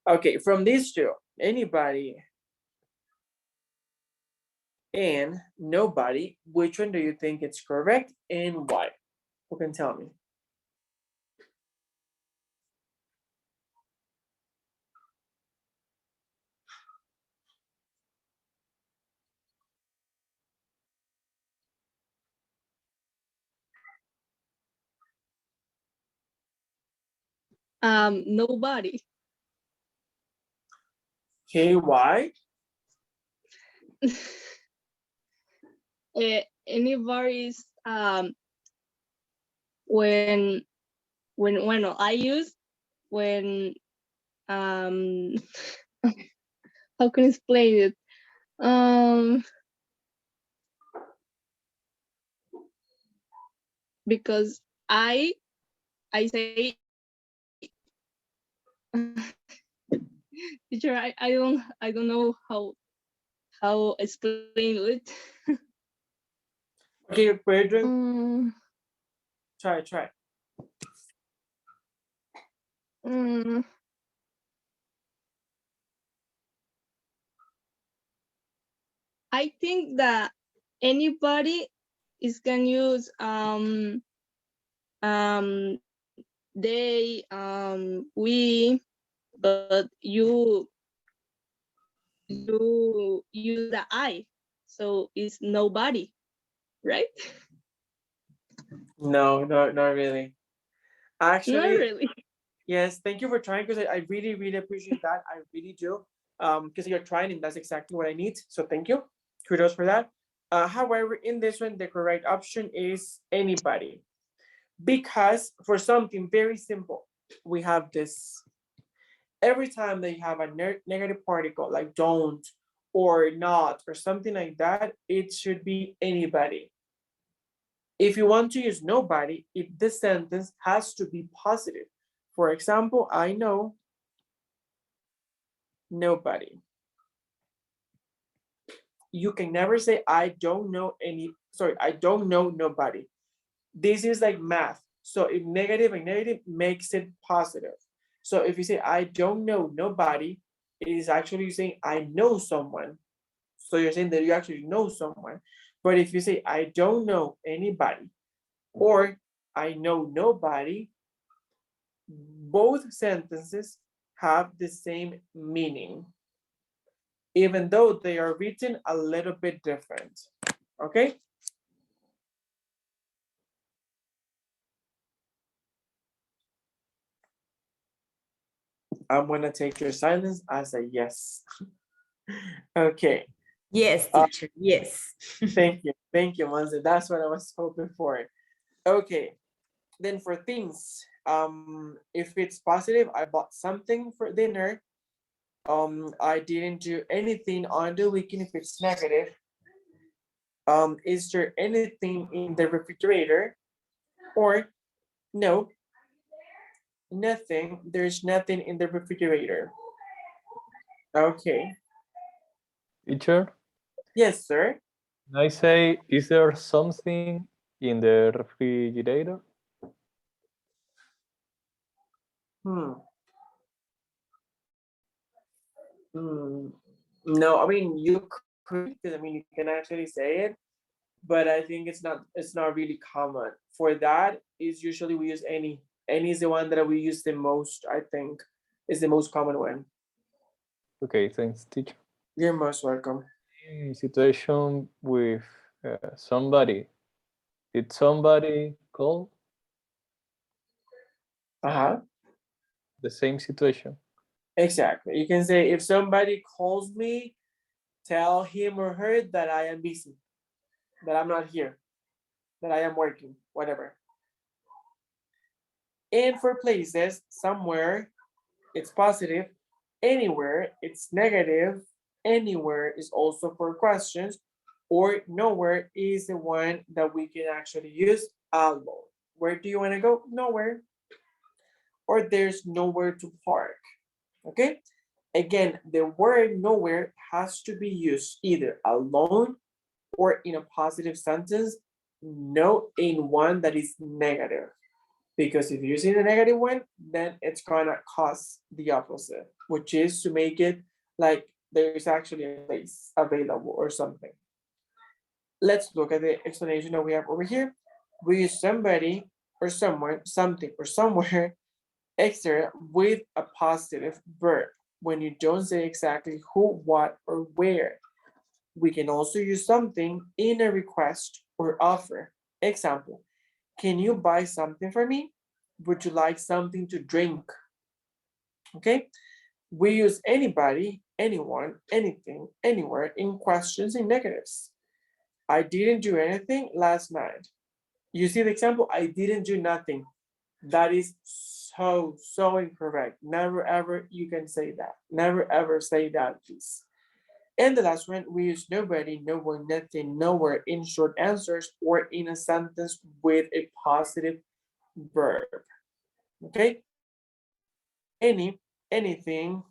Okay, from these two, anybody and nobody, which one do you think is correct and why? Who can tell me? Nobody. Okay, why? Anybody's when I use when how can I explain it? Because I say teacher, I don't know how explain it. Okay, Pedro. Try. I think that anybody is can use they we, but you use the I, so it's nobody, right? No, not really. Actually, Not really. yes, thank you for trying because I really, really appreciate that. I really do. Because you're trying and that's exactly what I need. So thank you. Kudos for that. However, in this one, the correct option is anybody. Because for something very simple, we have this. Every time that you have a negative particle like don't or not or something like that, it should be anybody. If you want to use nobody, if this sentence has to be positive. For example, I know nobody. You can never say I don't know I don't know nobody. This is like math. So if negative and negative makes it positive. So if you say I don't know nobody, it is actually saying I know someone. So you're saying that you actually know someone. But if you say, I don't know anybody, or I know nobody, both sentences have the same meaning, even though they are written a little bit different. Okay? I'm gonna take your silence as a yes. Okay. Yes, teacher. Yes. Thank you, Monse. That's what I was hoping for. Okay, then for things, if it's positive, I bought something for dinner. I didn't do anything on the weekend. If it's negative, is there anything in the refrigerator? Or no, nothing. There's nothing in the refrigerator. Okay. Teacher, Yes, sir. can I say, is there something in the refrigerator? Hmm. No, I mean you could, because I mean you can actually say it, but I think it's not really common. For that is usually we use any. Any is the one that we use the most, I think, is the most common one. Okay, thanks, teacher. You're most welcome. Situation with somebody. Did somebody call? Uh-huh. The same situation. Exactly. You can say if somebody calls me, tell him or her that I am busy, that I'm not here, that I am working, whatever. And for places, somewhere it's positive, anywhere it's negative, anywhere is also for questions, or nowhere is the one that we can actually use alone. Where do you want to go? Nowhere. Or there's nowhere to park. Okay? Again, the word nowhere has to be used either alone or in a positive sentence, no in one that is negative. Because if you're using a negative one, then it's gonna cause the opposite, which is to make it like there's actually a place available or something. Let's look at the explanation that we have over here. We use somebody or someone, something or somewhere extra with a positive verb when you don't say exactly who, what, or where. We can also use something in a request or offer. Example, can you buy something for me? Would you like something to drink? Okay, we use anybody, anyone, anything, anywhere in questions and negatives. I didn't do anything last night. You see the example, I didn't do nothing. That is so incorrect. Never ever you can say that. Never ever say that, please. And the last one, we use nobody, no one, nothing, nowhere in short answers or in a sentence with a positive verb. Okay? Any, anything,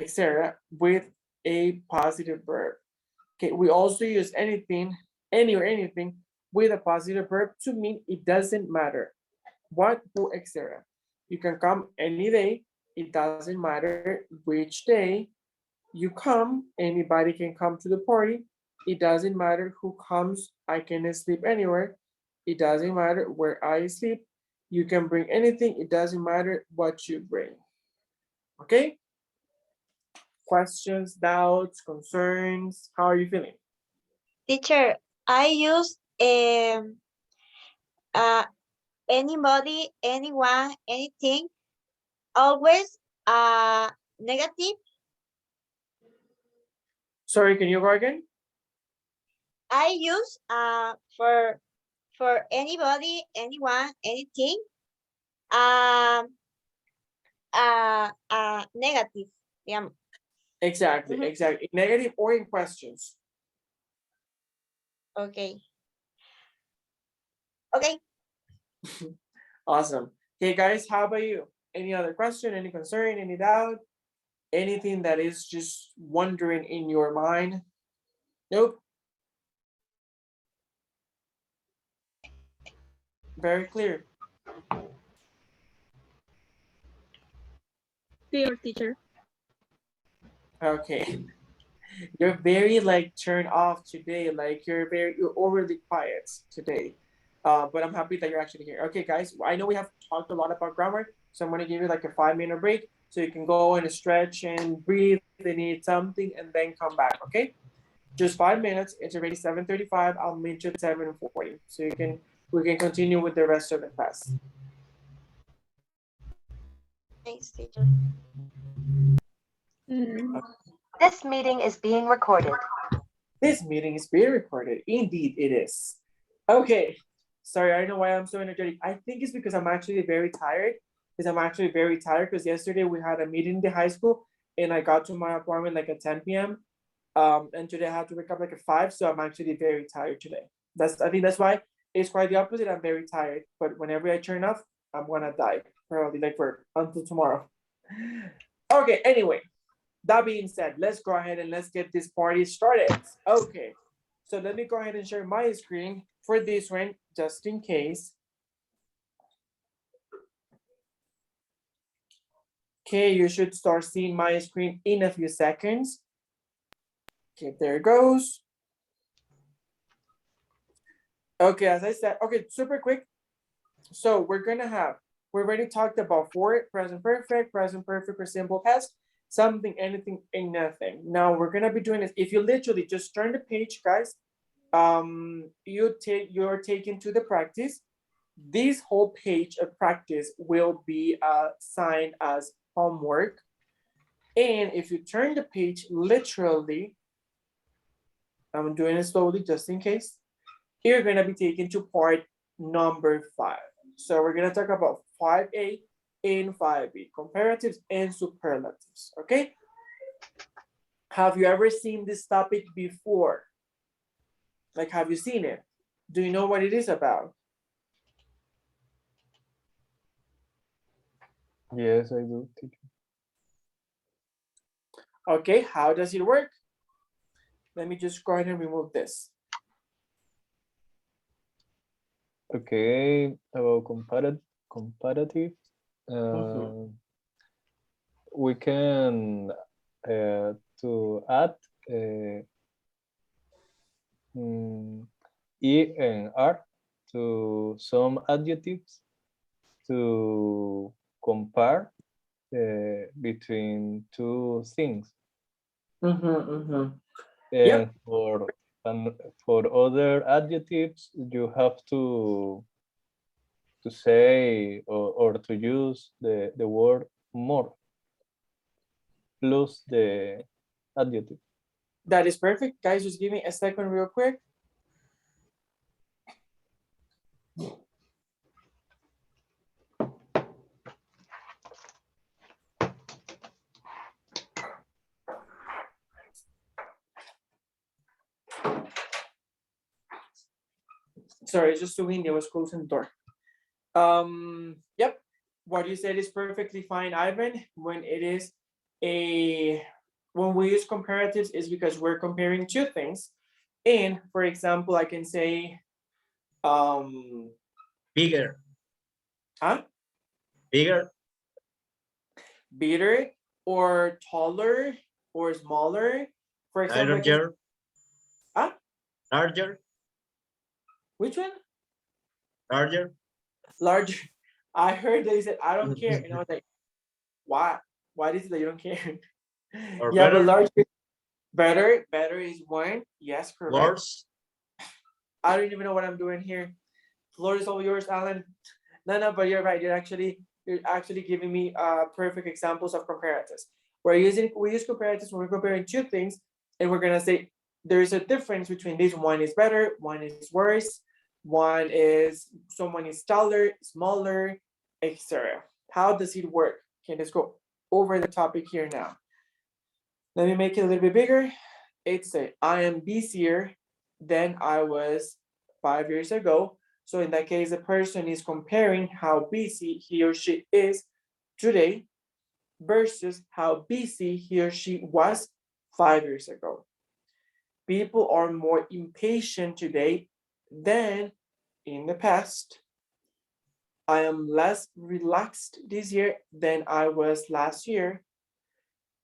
etc. with a positive verb. Okay, we also use anything, any or anything with a positive verb to mean it doesn't matter what, who, etc. You can come any day, it doesn't matter which day you come, anybody can come to the party. It doesn't matter who comes, I can sleep anywhere. It doesn't matter where I sleep. You can bring anything, it doesn't matter what you bring. Okay? Questions, doubts, concerns, how are you feeling? Teacher, I use uh, anybody, anyone, anything, always negative. Sorry, can you go again? I use for anybody, anyone, anything, negative. Yeah. Exactly, exactly. Negative or in questions. Okay. Okay. Awesome. Okay, guys, how about you? Any other question, any concern, any doubt? Anything that is just wondering in your mind? Nope. Very clear. Clear, teacher. Okay. You're very like turned off today. Like you're overly quiet today. But I'm happy that you're actually here. Okay, guys, I know we have talked a lot about grammar, so I'm gonna give you like a 5-minute break so you can go and stretch and breathe and eat something and then come back. Okay, just 5 minutes. It's already 7:35. I'll meet you at 7:40, so we can continue with the rest of the class. Thanks, teacher. This meeting is being recorded. This meeting is being recorded. Indeed, it is. Okay. Sorry, I don't know why I'm so energetic. I think it's because I'm actually very tired. Because yesterday we had a meeting in the high school and I got to my apartment like at 10 p.m. And today I have to wake up like at 5, so I'm actually very tired today. I think that's why it's quite the opposite. I'm very tired, but whenever I turn off, I'm gonna die probably like for until tomorrow. Okay, anyway, that being said, let's go ahead and let's get this party started. Okay, so let me go ahead and share my screen for this one, just in case. Okay, you should start seeing my screen in a few seconds. Okay, there it goes. Okay, as I said, okay, super quick. So we already talked about for present perfect or simple past, something, anything, and nothing. Now we're gonna be doing this. If you literally just turn the page, guys, you're taken to the practice. This whole page of practice will be assigned as homework. And if you turn the page literally, I'm doing it slowly just in case, you're gonna be taken to part number 5. So we're gonna talk about 5A and 5B, comparatives and superlatives, okay? Have you ever seen this topic before? Like, have you seen it? Do you know what it is about? Yes, I do, teacher. Okay, how does it work? Let me just go ahead and remove this. Okay, about comparative, we can to add E and R to some adjectives to compare between two things. And Yep. for other adjectives, you have to say or to use the word more plus the adjective. That is perfect. Guys, just give me a second real quick. Sorry, it's just too windy. I was closing the door. Yep. What you said is perfectly fine, Ivan. When we use comparatives is because we're comparing two things. And for example, I can say Bigger. Huh? Bigger. Bigger or taller or smaller. For example, Larger. Huh? Larger. Which one? Larger. Larger. I heard they said I don't care, and I was like, why? Why is it that you don't care? Or yeah, better. but larger, better is one. Yes, correct. Worse. I don't even know what I'm doing here. Floor is all yours, Alan. No, but you're right. You're actually giving me perfect examples of comparatives. We use comparatives when we're comparing two things, and we're gonna say there is a difference between these. One is better, one is worse, someone is taller, smaller, etc. How does it work? Okay, let's go over the topic here now. Let me make it a little bit bigger. It's I am busier than I was 5 years ago. So in that case, the person is comparing how busy he or she is today versus how busy he or she was 5 years ago. People are more impatient today than in the past. I am less relaxed this year than I was last year.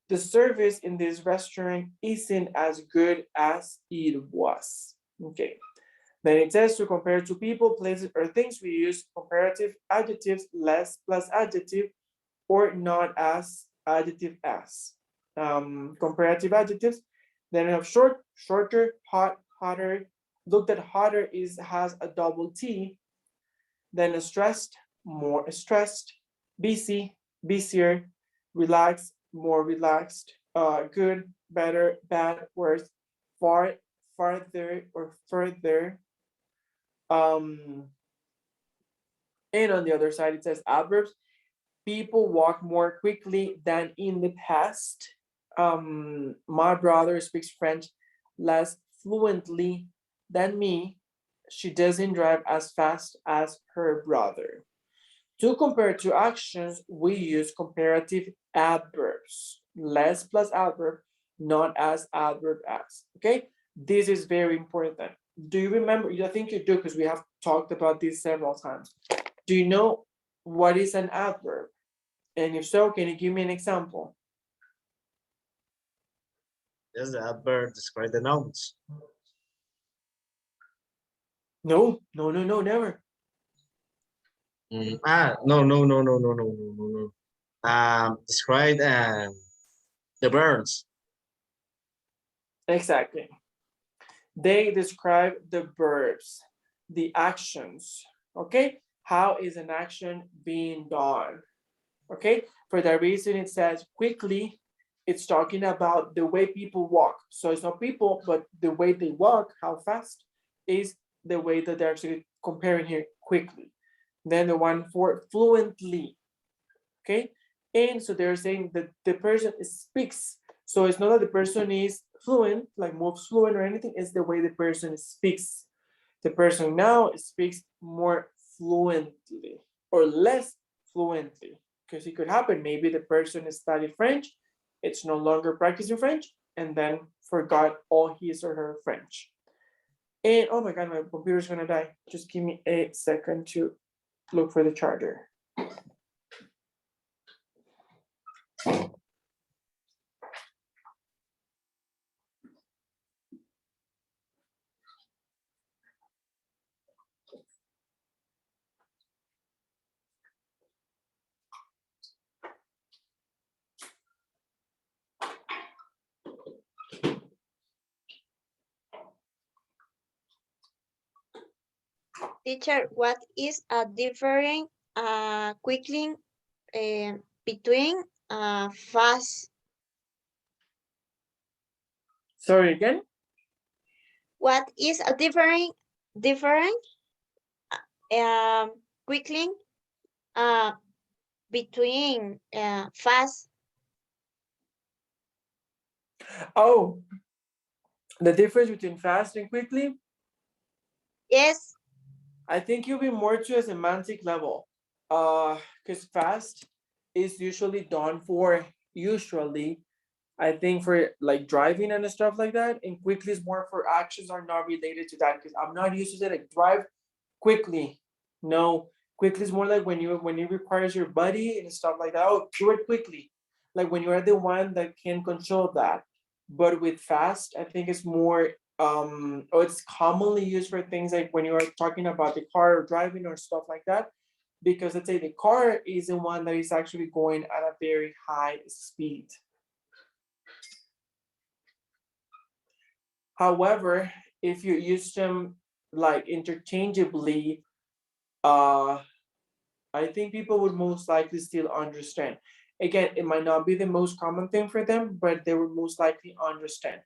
the service in this restaurant isn't as good as it was. Okay. Then it says to compare two people, places, or things, we use comparative adjectives, less plus adjective, or not as, adjective as. Comparative adjectives. Then we have short, shorter, hot, hotter. Look, that hotter has a double T. Then stressed, more stressed. Busy, busier. Relaxed, more relaxed. Good, better, bad, worse. Far, farther, or further. And on the other side, it says adverbs. People walk more quickly than in the past. My brother speaks French less fluently than me. She doesn't drive as fast as her brother. To compare two actions, we use comparative adverbs. Less plus adverb, not as, adverb as. Okay, this is very important. Do you remember? I think you do, because we have talked about this several times. Do you know what is an adverb? And if so, can you give me an example? Yes, the adverb describe the nouns. No, never. No. Describe the verbs. Exactly. They describe the verbs, the actions. Okay, how is an action being done? Okay, for that reason it says quickly. It's talking about the way people walk. So it's not people, but the way they walk, how fast, is the way that they're actually comparing here, quickly. Then the one for fluently. Okay, and so they're saying that the person speaks. So it's not that the person is fluent, like moves fluent or anything, it's the way the person speaks. The person now speaks more fluently or less fluently, because it could happen. Maybe the person studied French, it's no longer practicing French, and then forgot all his or her French. And oh my God, my computer's gonna die. Just give me a second to look for the charger. Teacher, what is a difference quickly between fast? Sorry, again? What is a different quickly between fast? Oh, the difference between fast and quickly? Yes. I think you'll be more to a semantic level. Because fast is usually done for, I think, for like driving and stuff like that. And quickly is more for actions are not related to that, because I'm not used to say like drive quickly. No, quickly is more like when it requires your body and stuff like that. Oh, do it quickly. Like when you are the one that can control that. But with fast, I think it's more it's commonly used for things like when you are talking about the car or driving or stuff like that. Because let's say the car is the one that is actually going at a very high speed. However, if you use them like interchangeably, I think people would most likely still understand. Again, it might not be the most common thing for them, but they would most likely understand.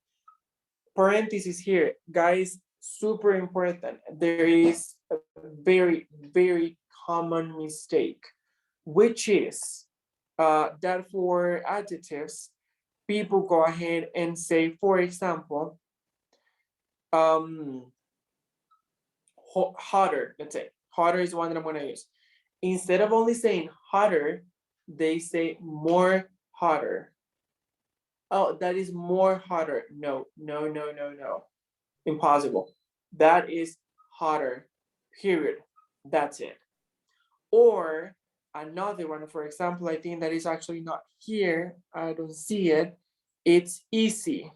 Parenthesis here, guys, super important. There is a very, very common mistake, which is that for adjectives, people go ahead and say, for example, hotter, let's say. Hotter is one that I'm gonna use. Instead of only saying hotter, they say more hotter. Oh, that is more hotter. No. Impossible. That is hotter, period. That's it. Or another one, for example, I think that is actually not here. I don't see it. It's easy.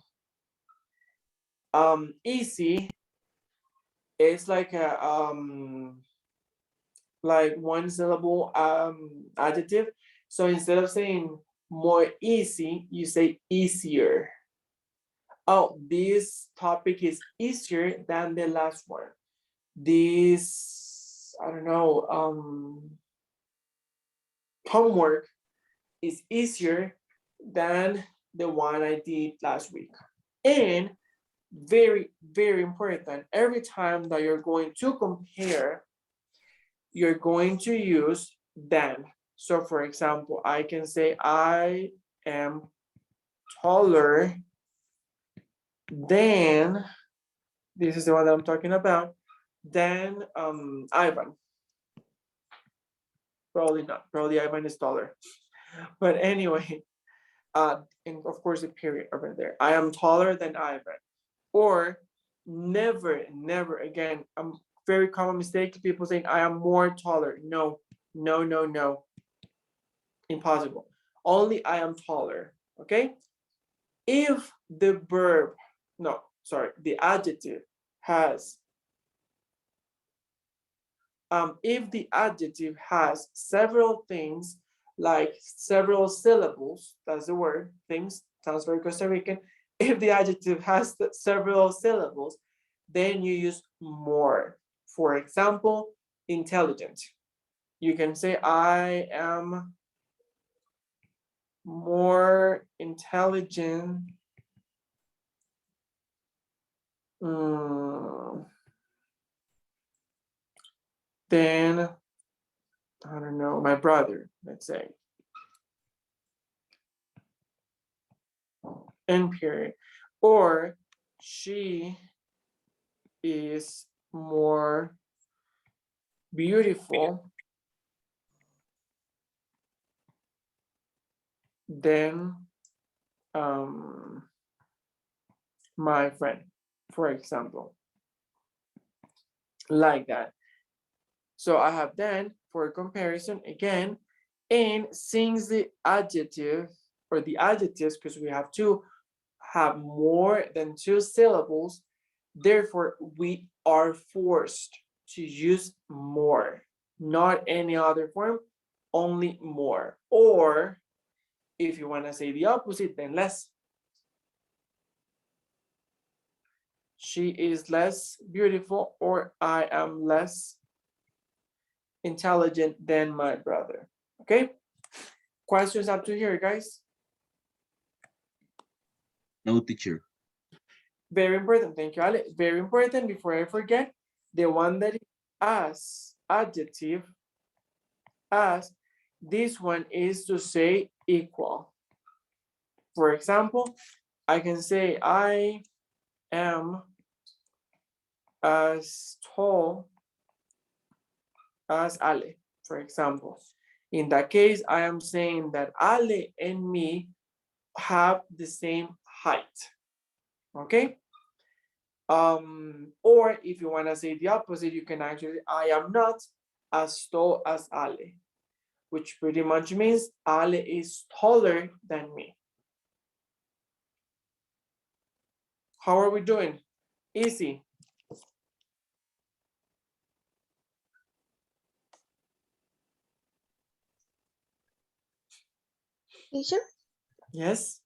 Easy is like a like one syllable adjective. So instead of saying more easy, you say easier. Oh, this topic is easier than the last one. This, I don't know, homework is easier than the one I did last week. And very, very important, every time that you're going to compare, you're going to use than. So for example, I can say I am taller than, this is the one that I'm talking about, than Ivan. Probably not, probably Ivan is taller. But anyway, and of course the period over there. I am taller than Ivan. Or never, never again. Very common mistake, people saying I am more taller. No, no, no, no. Impossible. Only I am taller, okay? If the verb, no, sorry, the adjective has, if the adjective has several things, like several syllables, that's the word, things, sounds very Costa Rican. If the adjective has several syllables, then you use more. For example, intelligent. You can say, I am more intelligent than, I don't know, my brother, let's say. End period. Or she is more beautiful than my friend, for example. Like that. So I have then for comparison again, and since the adjective or the adjectives, because we have two, have more than two syllables, therefore we are forced to use more, not any other form, only more. Or if you want to say the opposite, then less. She is less beautiful, or I am less intelligent than my brother. Okay? Questions up to here, guys? No, teacher. Very important. Thank you, Ale. Very important. Before I forget, the one that is as adjective, as, this one is to say equal. For example, I can say I am as tall as Ale, for example. In that case, I am saying that Ale and me have the same height. Okay? Or if you want to say the opposite, you can actually, I am not as tall as Ale, which pretty much means Ale is taller than me. How are we doing? Easy. Teacher, Yes.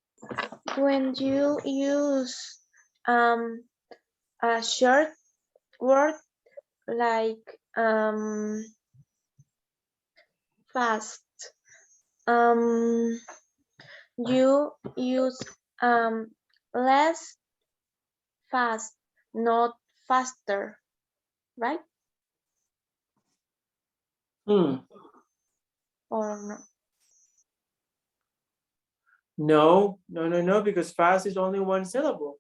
when you use a short word like fast, you use less fast, not faster, right? Or no? No, no, no, no, because fast is only one syllable.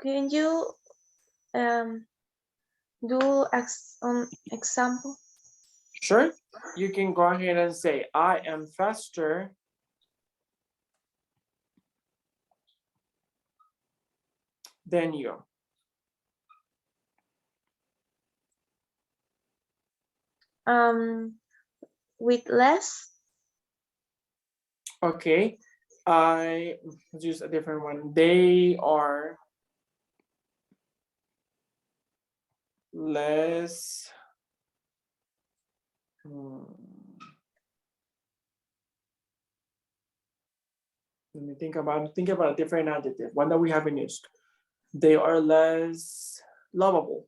Can you do example? Sure. You can go ahead and say, I am faster than you. With less. Okay, let's use a different one. They are less. Let me think about a different adjective, one that we haven't used. They are less lovable.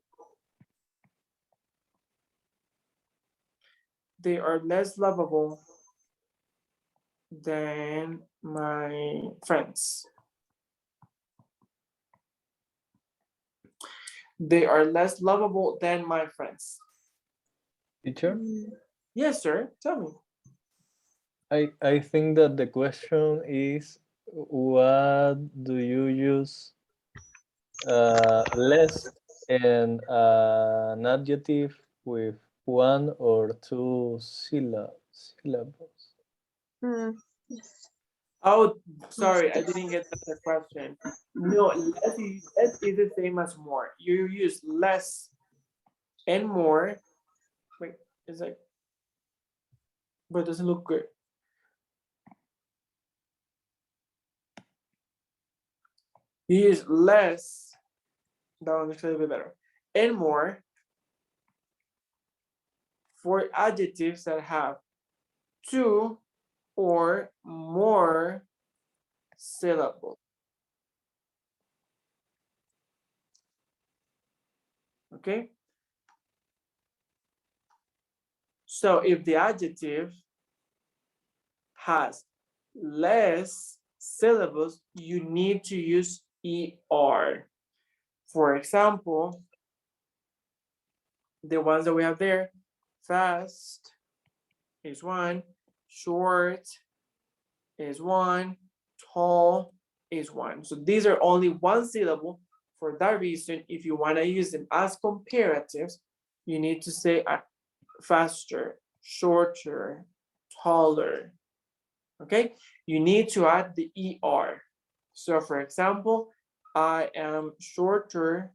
They are less lovable than my friends. They are less lovable than my friends. Teacher? Yes, sir. Tell me. I think that the question is, what do you use less and an adjective with one or two syllables? Yes. Oh, sorry, I didn't get the question. No, less is the same as more. You use less and more. Wait, it's like, but it doesn't look good. You use less, that one looks a little bit better, and more for adjectives that have two or more syllables. Okay? So if the adjective has less syllables, you need to use ER. For example, the ones that we have there, fast is one, short is one, tall is one. So these are only one syllable. For that reason, if you want to use them as comparatives, you need to say faster, shorter, taller. Okay, you need to add the ER. So for example, I am shorter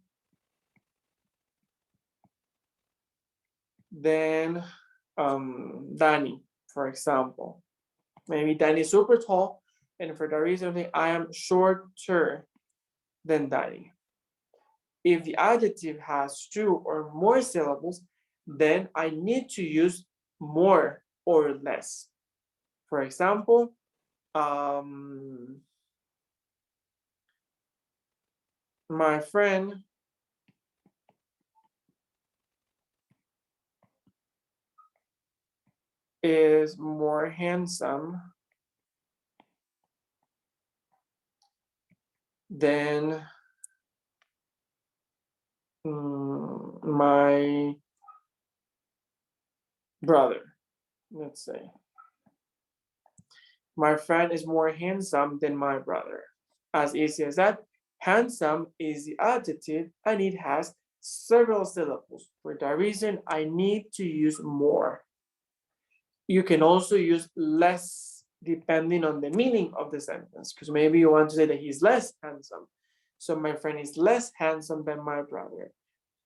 than Danny, for example. Maybe Danny is super tall, and for that reason, I am shorter than Danny. If the adjective has two or more syllables, then I need to use more or less. For example, my friend is more handsome than my brother, let's say. My friend is more handsome than my brother. As easy as that. Handsome is the adjective and it has several syllables. For that reason, I need to use more. You can also use less depending on the meaning of the sentence, because maybe you want to say that he's less handsome. So my friend is less handsome than my brother.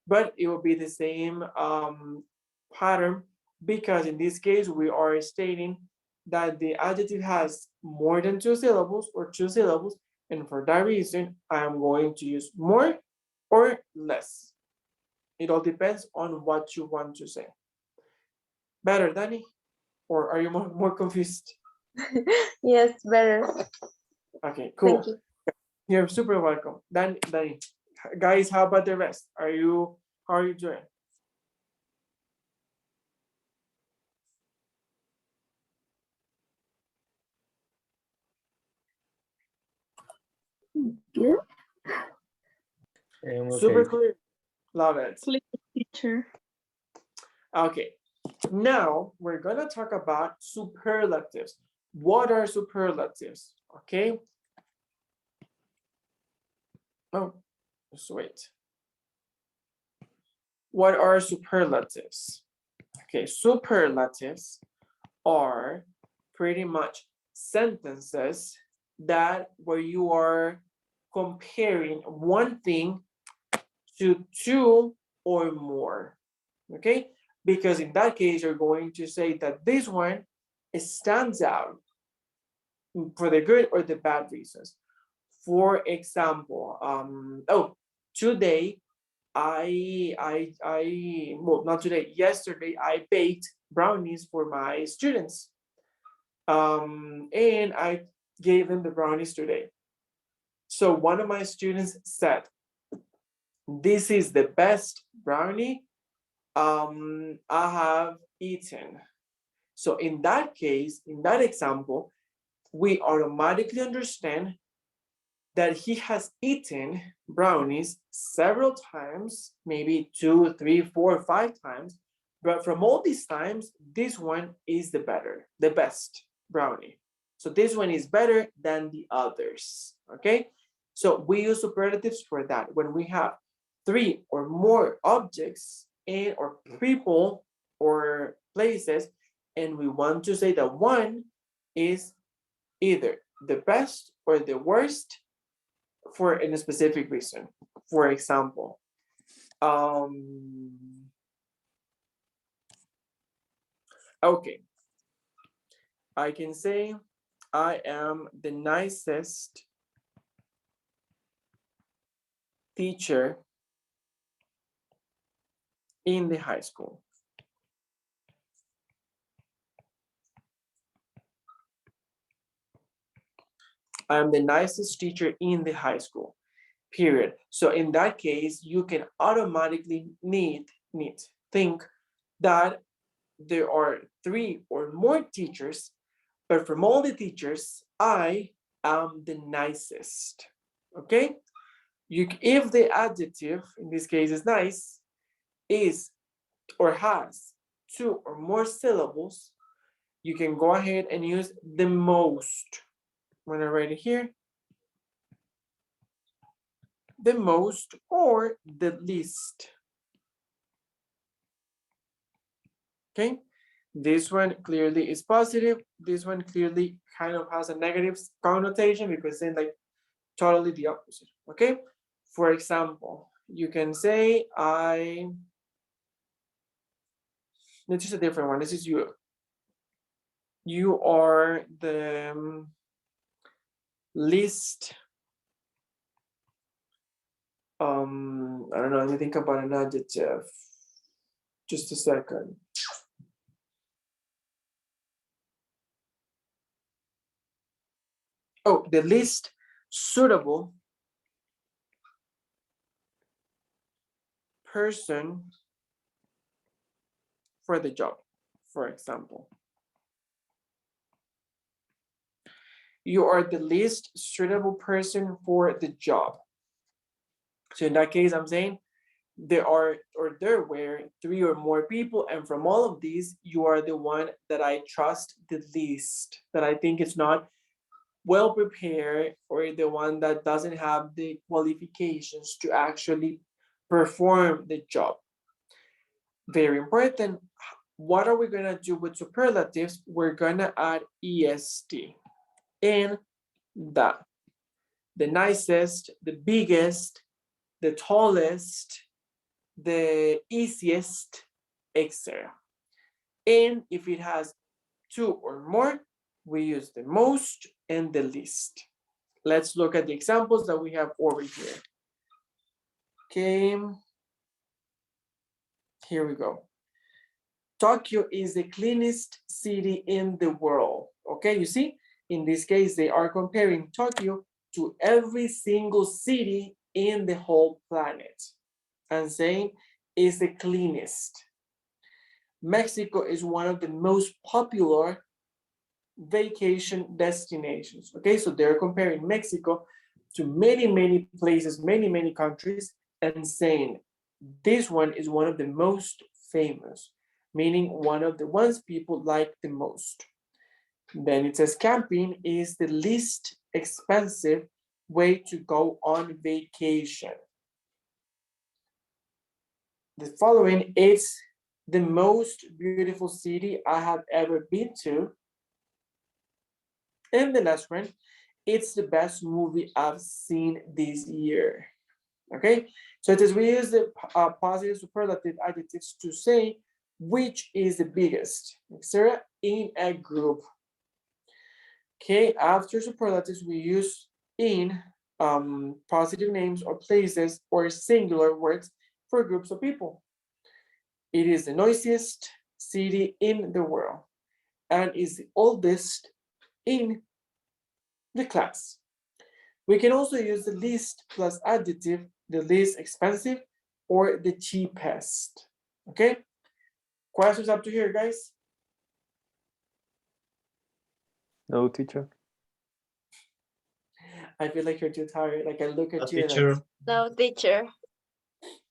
But it will be the same pattern, because in this case, we are stating that the adjective has more than two syllables or two syllables. And for that reason, I am going to use more or less. It all depends on what you want to say. Better, Danny? Or are you more confused? Yes, better. Okay, cool. Thank you. You're super welcome. Danny, guys, how about the rest? How are you doing? Good. Super Okay. clear. Love it. Clear, teacher. Okay, now we're gonna talk about superlatives. What are superlatives? Okay. Oh, just wait. What are superlatives? Okay, superlatives are pretty much sentences that where you are comparing one thing to two or more. Okay, because in that case, you're going to say that this one stands out for the good or the bad reasons. For example, today well, not today, yesterday I baked brownies for my students. And I gave them the brownies today. So one of my students said, this is the best brownie I have eaten. So in that case, in that example, we automatically understand that he has eaten brownies several times, maybe 2, 3, 4, 5 times, but from all these times, this one is the best brownie. So this one is better than the others, okay? So we use superlatives for that. When we have 3 or more objects and or people or places, and we want to say that one is either the best or the worst for a specific reason. For example, okay, I can say I am the nicest teacher in the high school. I'm the nicest teacher in the high school, period. So in that case, you can automatically think that there are 3 or more teachers, but from all the teachers, I am the nicest, okay? If the adjective, in this case is nice, is or has 2 or more syllables, you can go ahead and use the most. I'm gonna write it here. The most or the least. Okay, this one clearly is positive. This one clearly kind of has a negative connotation because then like totally the opposite, okay? For example, you can say this is a different one. This is you. You are the least, I don't know, let me think about an adjective. Just a second. Oh, the least suitable person for the job, for example. You are the least suitable person for the job. So in that case, I'm saying there were 3 or more people, and from all of these, you are the one that I trust the least, that I think is not well prepared, or the one that doesn't have the qualifications to actually perform the job. Very important. What are we gonna do with superlatives? We're gonna add est in the nicest, the biggest, the tallest, the easiest, etc. And if it has 2 or more, we use the most and the least. Let's look at the examples that we have over here. Okay, here we go. Tokyo is the cleanest city in the world. Okay, you see, in this case, they are comparing Tokyo to every single city in the whole planet and saying is the cleanest. Mexico is one of the most popular vacation destinations. Okay, so they're comparing Mexico to many, many places, many, many countries, and saying this one is one of the most famous, meaning one of the ones people like the most. Then it says camping is the least expensive way to go on vacation. The following is the most beautiful city I have ever been to. And the last one, it's the best movie I've seen this year. Okay, so it is we use the positive superlative adjectives to say which is the biggest, etc., in a group. Okay, after superlatives, we use in positive names or places or singular words for groups of people. It is the noisiest city in the world and is the oldest in the class. We can also use the least plus adjective, the least expensive or the cheapest. Okay? Questions up to here, guys? No, teacher. I feel like you're too tired. Like I look at you Teacher. and No, teacher.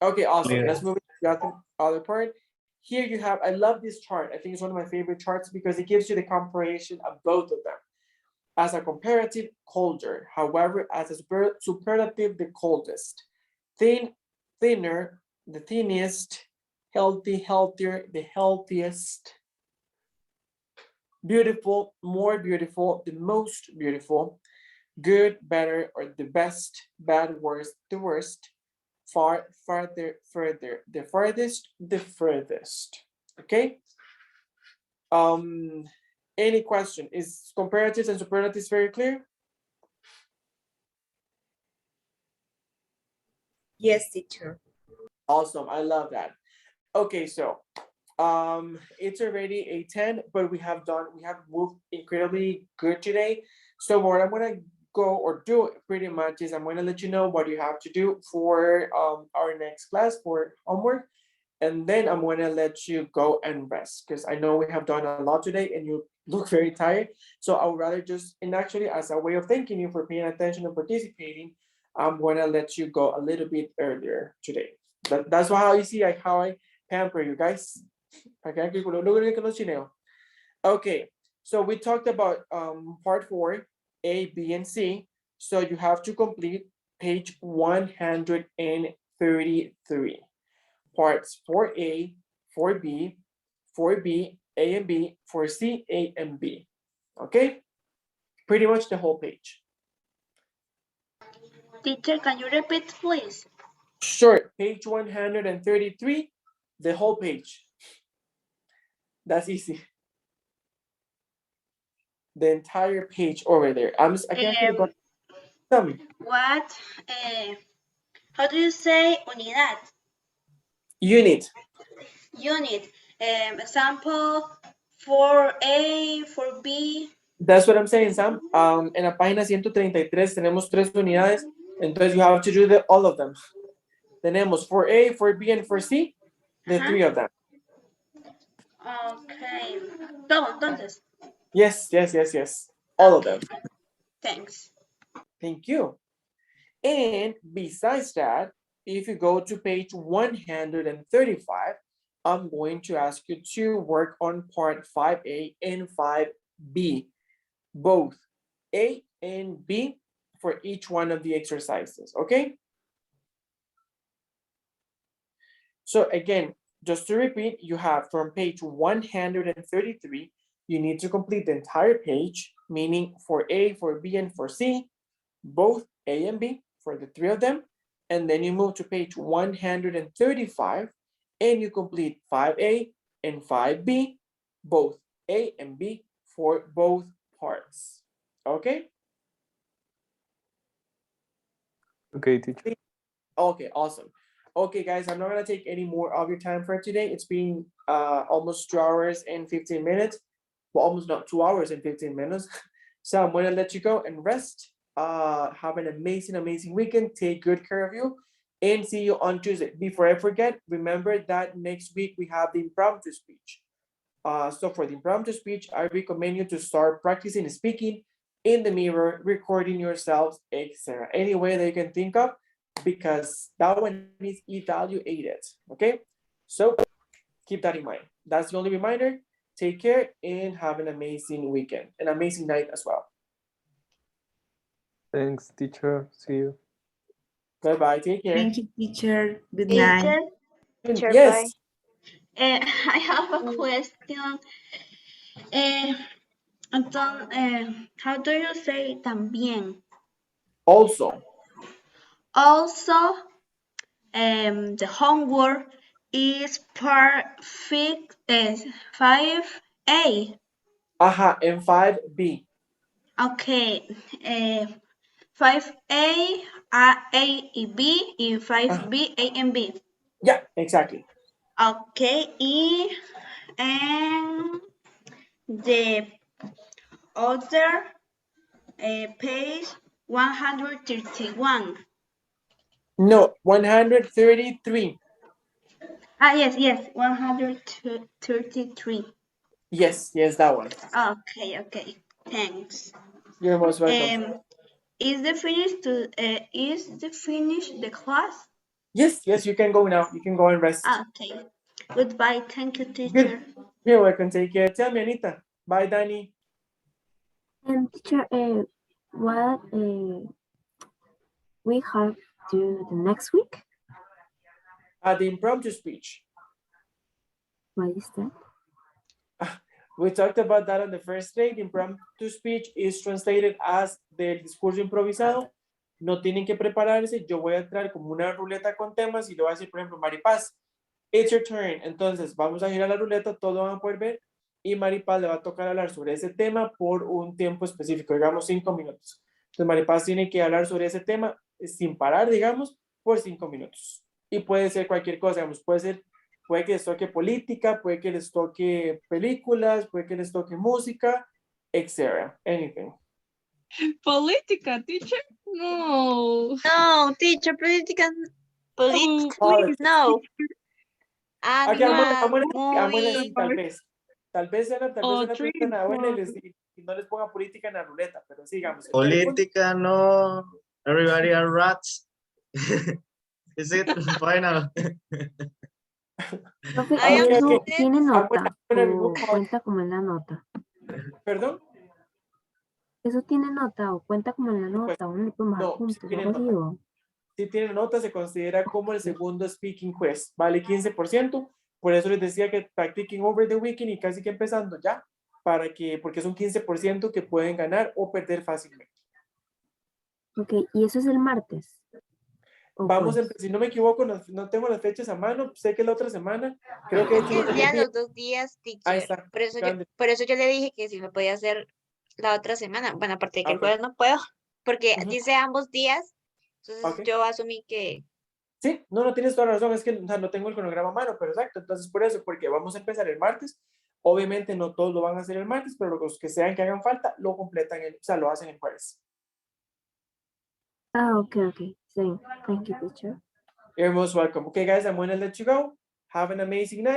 okay, awesome. Yeah. Let's move to the other part. Here you have, I love this chart. I think it's one of my favorite charts because it gives you the comparison of both of them. As a comparative, colder. However, as a superlative, the coldest. Thin, thinner, the thinnest. Healthy, healthier, the healthiest. Beautiful, more beautiful, the most beautiful. Good, better, or the best. Bad, worst, the worst. Far, farther, further, the farthest, the furthest. Okay. Any question? Is comparatives and superlatives very clear? Yes, teacher. Awesome, I love that. Okay, so it's already 8:10, but we have moved incredibly good today. So what I'm gonna go or do pretty much is I'm gonna let you know what you have to do for our next class for homework, and then I'm gonna let you go and rest because I know we have done a lot today and you look very tired. So I would rather just, and actually as a way of thanking you for paying attention and participating, I'm gonna let you go a little bit earlier today. That's how you see like how I pamper you guys. Okay, so we talked about part 4, A, B, and C. So you have to complete page 133. Parts 4A, 4B, 4B, A and B, 4C, A and B. Okay? Pretty much the whole page. Teacher, can you repeat, please? Sure, page 133, the whole page. That's easy. The entire page over there. I can actually go. Tell me. What? How do you say unidad? Unit. Unit. Example, 4A, 4B. That's what I'm saying, Sam. En la página 133 tenemos 3 unidades. Entonces you have to do all of them. Tenemos 4A, 4B, and 4C. The 3 of them. Okay. Todo, entonces. Yes. All of them. Thanks. Thank you. And besides that, if you go to page 135, I'm going to ask you to work on part 5A and 5B, both A and B for each one of the exercises, okay? So again, just to repeat, you have from page 133, you need to complete the entire page, meaning for A, for B, and for C, both A and B for the 3 of them. And then you move to page 135 and you complete 5A and 5B, both A and B for both parts. Okay? Okay, teacher. Okay, awesome. Okay, guys, I'm not gonna take any more of your time for today. It's been almost 2 hours and 15 minutes. Well, almost not 2 hours and 15 minutes. So I'm gonna let you go and rest. Have an amazing weekend. Take good care of you and see you on Tuesday. Before I forget, remember that next week we have the impromptu speech. So for the impromptu speech, I recommend you to start practicing speaking in the mirror, recording yourselves, etc. Any way that you can think of, because that one is evaluated, okay? So keep that in mind. That's the only reminder. Take care and have an amazing weekend, an amazing night as well. Thanks, teacher. See you. Bye-bye, take care. Thank you, teacher. Good night. Teacher, Yes. I have a question. How do you say también? Also. Also, the homework is perfect as 5A. Ajá, en 5B. Okay. 5A, A y B, y 5B, A and B. Yeah, exactly. Okay, and the other page 131. No, 133. Yes, 133. Yes, that one. Okay, thanks. You're most welcome. Is the finish the class? Yes, you can go now. You can go and rest. Okay. Goodbye. Thank you, teacher. Good. You're welcome. Take care. Tell me, Anita. Bye, Danny. Teacher, what we have to the next week? The impromptu speech. What is that? We talked about that on the first day. The impromptu speech is translated as del discurso improvisado. No tienen que prepararse. Yo voy a entrar como una ruleta con temas y le voy a decir, por ejemplo, Maripaz, it's your turn. Entonces, vamos a girar la ruleta, todos van a poder ver. Y Maripaz le va a tocar hablar sobre ese tema por un tiempo específico, digamos 5 minutos. Entonces, Maripaz tiene que hablar sobre ese tema sin parar, digamos, por 5 minutos. Y puede ser cualquier cosa, digamos, puede que les toque política, puede que les toque películas, puede que les toque música, etc. Anything. Política, teacher? No. No, teacher, politics, Politics. no. Okay, I'm gonna Movie. see, tal vez una persona buena y no les ponga política en la ruleta, pero sigamos. Política, no. Everybody are rats. Is it final? Profe, I am ¿eso student. tiene nota remove o cuenta como en la nota? ¿Perdón? ¿Eso tiene nota o cuenta como en la Pues, nota? ¿Uno le puede bajar no, sí puntos o tiene algo así? nota. ¿O? Si tiene nota, se considera como el segundo speaking quiz. Vale 15%. Por eso les decía que practiquen over the weekend y casi que empezando ya, porque es un 15% que pueden ganar o perder fácilmente. Ok, ¿y eso es el martes? Vamos a Pues. empezar, si no me equivoco, no tengo las fechas a mano, sé que la otra semana, creo que de hecho Es ya los 2 días, Ahí teacher. está. Por eso yo le dije que si me podía hacer la otra semana. Bueno, aparte de que el Ok. jueves no puedo, porque Ujú. dice ambos días. Entonces Ok. yo asumí que Sí, no tienes toda la razón, es que no tengo el cronograma a mano, pero exacto, entonces por eso, porque vamos a empezar el martes, obviamente no todos lo van a hacer el martes, pero los que sean que hagan falta, lo completan, lo hacen el jueves. Okay. Thank you, teacher. You're most welcome. Okay, guys, I'm going to let you go. Have an amazing night.